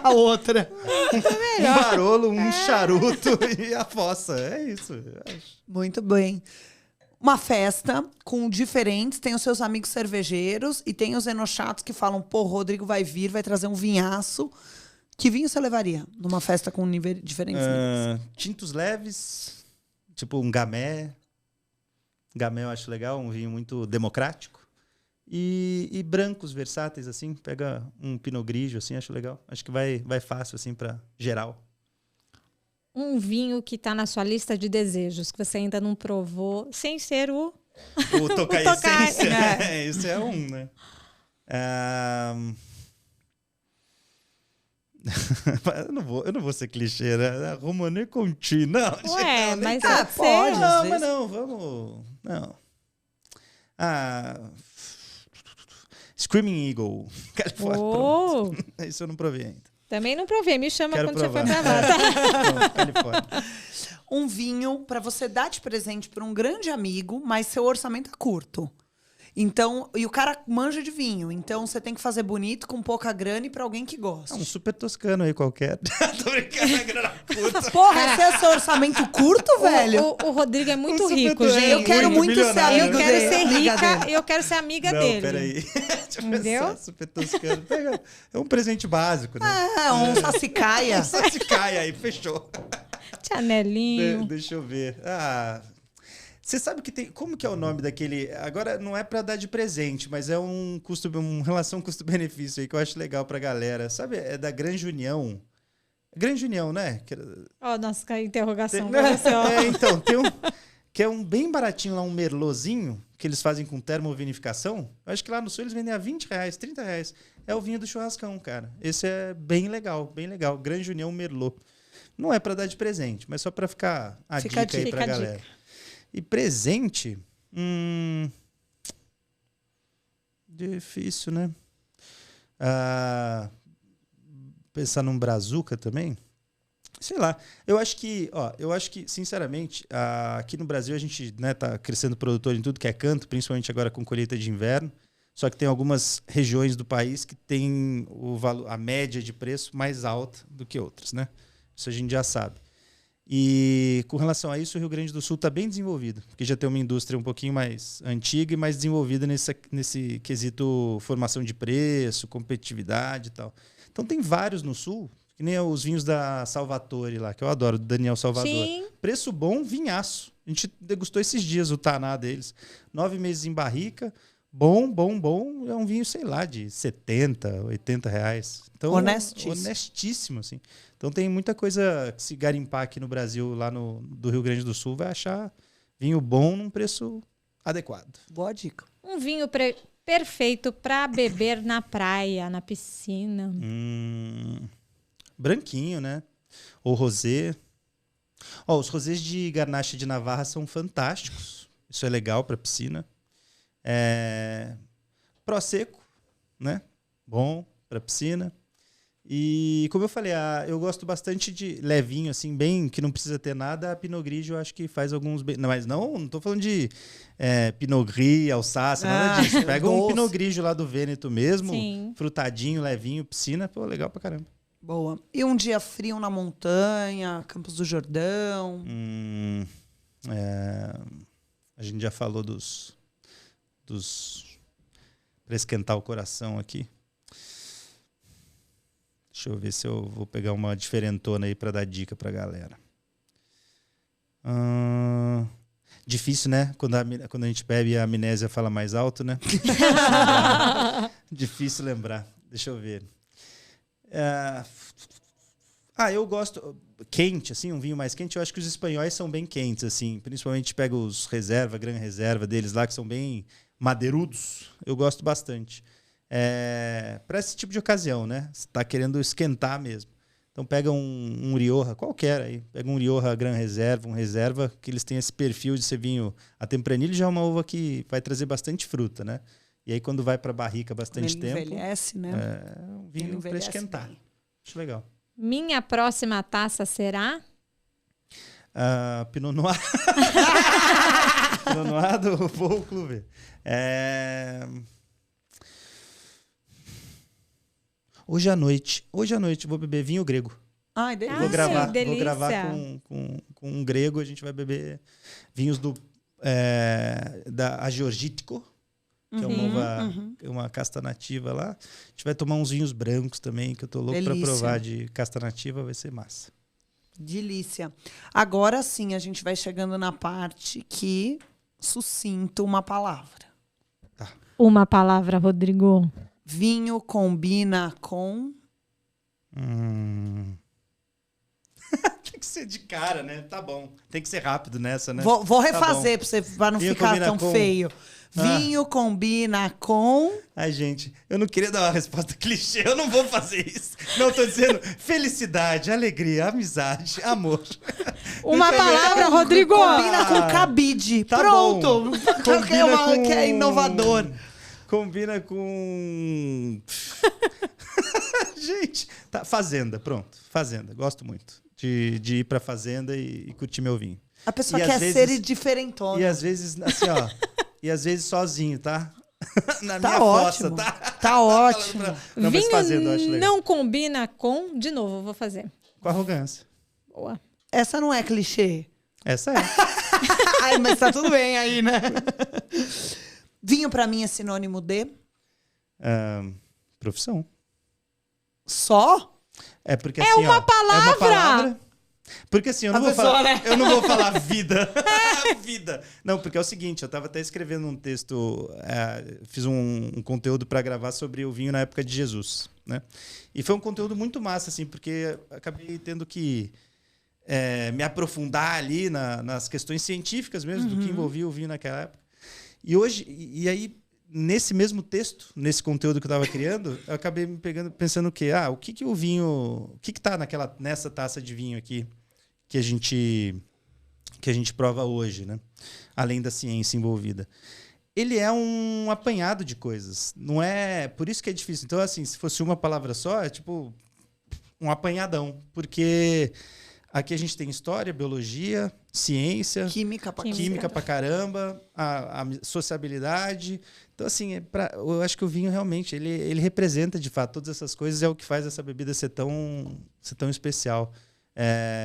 A outra. Um barolo, um charuto e a fossa. É isso. eu acho. Muito bem. Uma festa com diferentes, tem os seus amigos cervejeiros e tem os enochatos que falam, pô, Rodrigo vai vir, vai trazer um vinhaço. Que vinho você levaria numa festa com diferentes níveis? Tintos leves, tipo um gamay. Gamay eu acho legal, um vinho muito democrático. E brancos versáteis, assim. Pega um Pinot Grigio, assim, acho legal. Acho que vai fácil, assim, pra geral. Um vinho que tá na sua lista de desejos, que você ainda não provou, sem ser o... O Tokai O Tokai, Essência. né? Isso é um, né? Eu não vou ser clichê, né? Romane Conti, não. Ué, não, mas nem pode ser. pode. Não, às mas vezes. não, vamos... Não. Screaming Eagle, Califórnia. Oh, Pronto. Isso eu não provei ainda. também não provei. Me chama Quero quando provar. você for pra lá. Tá? Pronto, Califórnia. Um vinho para você dar de presente para um grande amigo, mas seu orçamento é curto. Então, e o cara manja de vinho, então você tem que fazer bonito com pouca grana e para alguém que gosta. Um super toscano aí qualquer. Tô brincando, a grana puta. Porra, esse é seu orçamento curto, velho? O Rodrigo é muito super rico, doente. gente. Eu quero muito ser milionário, Eu amigo né? quero dele, ser amiga rica dele. e eu quero ser amiga Não, dele. peraí. Deixa eu Entendeu? pensar, super toscano. Pega, é um presente básico, né? É, um sassicaia. Só se cai aí, fechou. Chanelinho. Deixa eu ver. Você sabe que tem. Como que é o nome daquele. Agora não é pra dar de presente, mas é uma relação custo-benefício aí que eu acho legal pra galera. Sabe? É da Grande União. Grande União, né? Ó, nossa interrogação. pra você, ó. Então, tem um. Que é um bem baratinho lá, um merlotzinho, que eles fazem com termovinificação. Eu acho que lá no sul eles vendem a R$20, R$30. É o vinho do churrascão, cara. Esse é bem legal, bem legal. Grande União Merlot. Não é pra dar de presente, mas só pra ficar a Fica a dica aí dica, pra a galera. dica. E presente... Difícil, né? Pensar num brazuca também? Sei lá. Eu acho que, sinceramente, aqui no Brasil a gente, né, tá crescendo produtor em tudo que é canto, principalmente agora com colheita de inverno. Só que tem algumas regiões do país que tem a média de preço mais alta do que outras, né? Isso a gente já sabe. E com relação a isso, o Rio Grande do Sul está bem desenvolvido, porque já tem uma indústria um pouquinho mais antiga e mais desenvolvida nesse quesito formação de preço, competitividade e tal. Então tem vários no Sul, que nem os vinhos da Salvatore lá, que eu adoro, do Daniel Salvador. Sim. Preço bom, vinhaço. A gente degustou esses dias o Taná deles. 9 meses em barrica. Bom. É um vinho, sei lá, de R$70, R$80. Então, honestíssimo, assim. Então tem muita coisa que se garimpar aqui no Brasil, lá do Rio Grande do Sul, vai achar vinho bom num preço adequado. Boa dica. Um vinho perfeito para beber na praia, na piscina. Branquinho, né? Ou rosé. Os rosés de Garnacha de Navarra são fantásticos. Isso é legal para piscina. Prosecco, né? Bom para piscina. E como eu falei, eu gosto bastante de levinho, assim, bem, que não precisa ter nada. A Pinot Grigio eu acho que faz alguns... Não, mas não tô falando de Pinot Gris, Alsácia, nada disso. Pega um Pinot Grigio lá do Vêneto mesmo, Sim. frutadinho, levinho, piscina, pô, legal pra caramba. Boa. E um dia frio na montanha, Campos do Jordão? A gente já falou dos para esquentar o coração aqui. Deixa eu ver se eu vou pegar uma diferentona aí para dar dica pra galera. Difícil, né? Quando a gente bebe, a amnésia fala mais alto, né? Difícil lembrar. Deixa eu ver. Eu gosto... Quente, assim, um vinho mais quente. Eu acho que os espanhóis são bem quentes, assim. Principalmente pega os reserva, gran reserva deles lá, que são bem madeirudos. Eu gosto bastante. Para esse tipo de ocasião, né? Você tá querendo esquentar mesmo. Então pega um Rioja qualquer aí. Pega um Rioja Gran Reserva, um reserva, que eles têm esse perfil de ser vinho. A Tempranillo já é uma uva que vai trazer bastante fruta, né? E aí quando vai para barrica bastante tempo... envelhece, né? É um vinho para esquentar. Bem. Acho legal. Minha próxima taça será? Pinot Noir. Pinot Noir do Povo Clube. Hoje à noite vou beber vinho grego. Ai, delícia. Vou gravar delícia. com um grego. A gente vai beber vinhos da Agiorgítico, que é uma casta nativa lá. A gente vai tomar uns vinhos brancos também, que eu tô louco para provar de casta nativa, vai ser massa. Delícia. Agora sim, a gente vai chegando na parte que sucinto uma palavra. Tá. Uma palavra, Rodrigo. Vinho combina com... Tem que ser de cara, né? Tá bom. Tem que ser rápido nessa, né? Vou refazer pra não Vinho ficar combina tão com... feio. Vinho combina com... Ai, gente, eu não queria dar uma resposta clichê, eu não vou fazer isso. Não, tô dizendo felicidade, alegria, amizade, amor. Uma palavra, Rodrigo! Combina com cabide. Tá Pronto. Combina que é inovador. Combina com... Gente, tá, fazenda, pronto. Fazenda, gosto muito de ir pra fazenda e curtir meu vinho. A pessoa E quer às ser vezes- diferentona. E às vezes, assim, ó... E às vezes sozinho, tá? Na Tá minha ótimo. fossa, tá? Tá ótimo. Não, mas Vinho fazendo, eu acho legal. não combina com... De novo, eu vou fazer. Com arrogância. Boa. Essa não é clichê. Essa é. Ai, mas tá tudo bem aí, né? Vinho pra mim é sinônimo de... Profissão. Só? É porque assim, uma ó, palavra! É uma palavra. Porque assim, eu não A vou pessoa, falar, né? eu não vou falar vida. Vida. Não, porque é o seguinte, eu tava até escrevendo um texto, fiz um conteúdo para gravar sobre o vinho na época de Jesus, né? E foi um conteúdo muito massa, assim, porque acabei tendo que me aprofundar ali nas questões científicas mesmo, do que envolvia o vinho naquela época. E aí, nesse mesmo texto, nesse conteúdo que eu estava criando, eu acabei me pensando o quê? O que o vinho... O que está nessa taça de vinho aqui que a gente prova hoje, né? Além da ciência envolvida. Ele é um apanhado de coisas. Não é... Por isso que é difícil. Então, assim, se fosse uma palavra só, é tipo um apanhadão. Porque aqui a gente tem história, biologia, ciência... Química pra caramba, a sociabilidade. Então, assim, eu acho que o vinho realmente, ele representa, de fato, todas essas coisas. É o que faz essa bebida ser tão especial.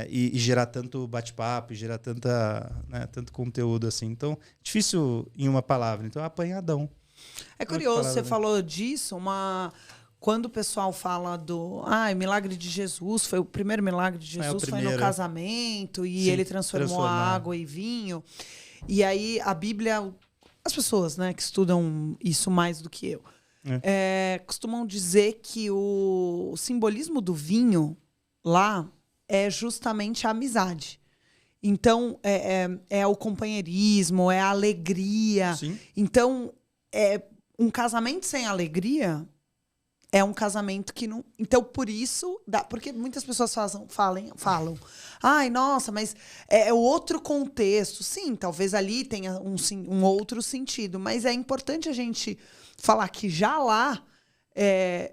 E gerar tanto bate-papo, e gerar tanto conteúdo, assim. Então, difícil em uma palavra. Então, apanhadão. É curioso, palavra, você né? falou disso, quando o pessoal fala milagre de Jesus, foi o primeiro milagre de Jesus, foi no casamento, e Sim, ele transformou a água em vinho. E aí a Bíblia, as pessoas, né, que estudam isso mais do que eu, costumam dizer que o simbolismo do vinho lá é justamente a amizade. Então, é o companheirismo, é a alegria. Sim. Então, um casamento sem alegria é um casamento que não... Então, por isso... Porque muitas pessoas falam ai, nossa, mas é outro contexto. Sim, talvez ali tenha um outro sentido. Mas é importante a gente falar que já lá...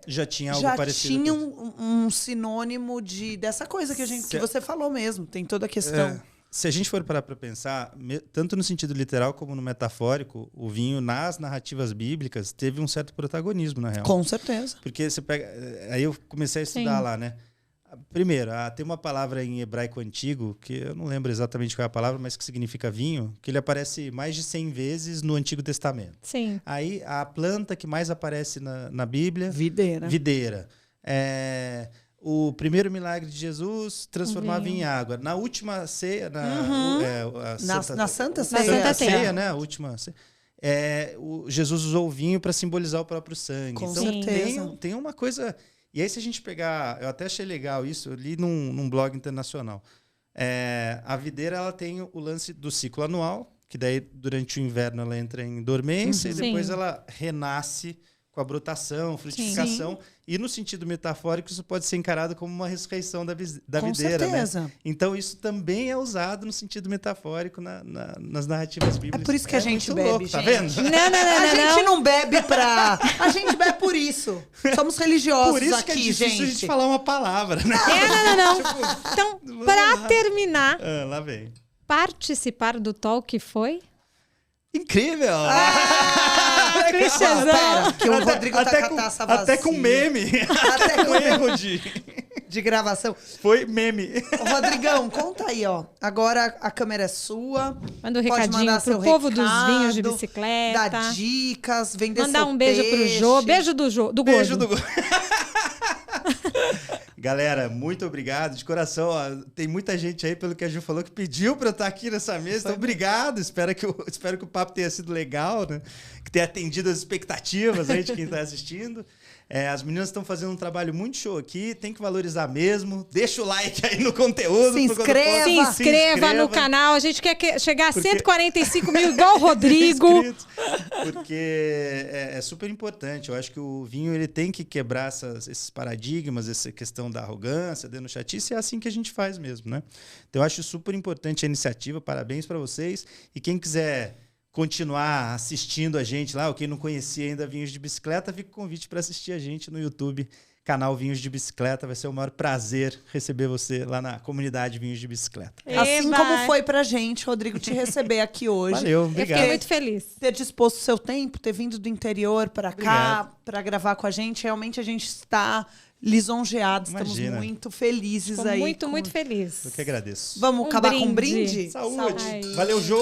já tinha algo parecido. Já tinha um sinônimo dessa coisa que você falou mesmo. Tem toda a questão. Se a gente for parar para pensar, tanto no sentido literal como no metafórico, o vinho nas narrativas bíblicas teve um certo protagonismo, na real. Com certeza. Porque você pega... Aí eu comecei a estudar lá, né? Primeiro, tem uma palavra em hebraico antigo, que eu não lembro exatamente qual é a palavra, mas que significa vinho, que ele aparece mais de 100 vezes no Antigo Testamento. Sim. Aí, a planta que mais aparece na Bíblia... Videira. Videira. o primeiro milagre de Jesus transformava em água. Na última ceia, Na Santa Ceia, né? A última ceia. Jesus usou o vinho para simbolizar o próprio sangue. Com então certeza. tem uma coisa. E aí, se a gente pegar, eu até achei legal isso, eu li num blog internacional. A videira ela tem o lance do ciclo anual, que daí durante o inverno ela entra em dormência e depois ela renasce com a brotação, frutificação. Sim. E no sentido metafórico, isso pode ser encarado como uma ressurreição da Com videira. certeza. Né? Então, isso também é usado no sentido metafórico nas narrativas bíblicas. É por isso que a gente muito bebe, louco, gente. tá vendo? Não. A gente não bebe pra... A gente bebe por isso. Somos religiosos Por isso aqui, que é difícil gente. a gente falar uma palavra, né? Não. Então, pra terminar, Lá vem. participar do talk foi... Incrível! Christianzão. Pera, que o Rodrigo tá com a taça vazia. Até com meme. Até com erro de gravação. Foi meme. Ô, Rodrigão, conta aí, ó. Agora a câmera é sua. Manda um Pode recadinho mandar pro seu povo dos recado, vinhos de bicicleta. Dar dicas, vender Mandar seu um beijo pro peixe. Jô. Beijo do Jô, do Beijo Gordo. do Galera, muito obrigado de coração. Ó, tem muita gente aí, pelo que a Ju falou, que pediu para eu estar aqui nessa mesa. Então, obrigado. Espero que o papo tenha sido legal, né? Que tenha atendido as expectativas aí de quem está assistindo. As meninas estão fazendo um trabalho muito show aqui. Tem que valorizar mesmo. Deixa o like aí no conteúdo. Se inscreva no canal. A gente quer chegar a 145 mil igual o Rodrigo. Porque é super importante. Eu acho que o vinho ele tem que quebrar esses paradigmas, essa questão da arrogância, da chatice. É assim que a gente faz mesmo, né? Então eu acho super importante a iniciativa. Parabéns para vocês. E quem quiser continuar assistindo a gente lá, ou quem não conhecia ainda Vinhos de Bicicleta, fica o convite para assistir a gente no YouTube, canal Vinhos de Bicicleta. Vai ser o maior prazer receber você lá na comunidade Vinhos de Bicicleta. Assim como foi pra gente, Rodrigo, te receber aqui hoje. Valeu, Eu obrigado. fiquei muito feliz. Ter disposto o seu tempo, ter vindo do interior para cá, para gravar com a gente. Realmente a gente está lisonjeados, estamos muito felizes Estou aí. muito feliz. Eu que agradeço. Vamos acabar com um brinde. brinde? Saúde. Ai. Valeu, Jô.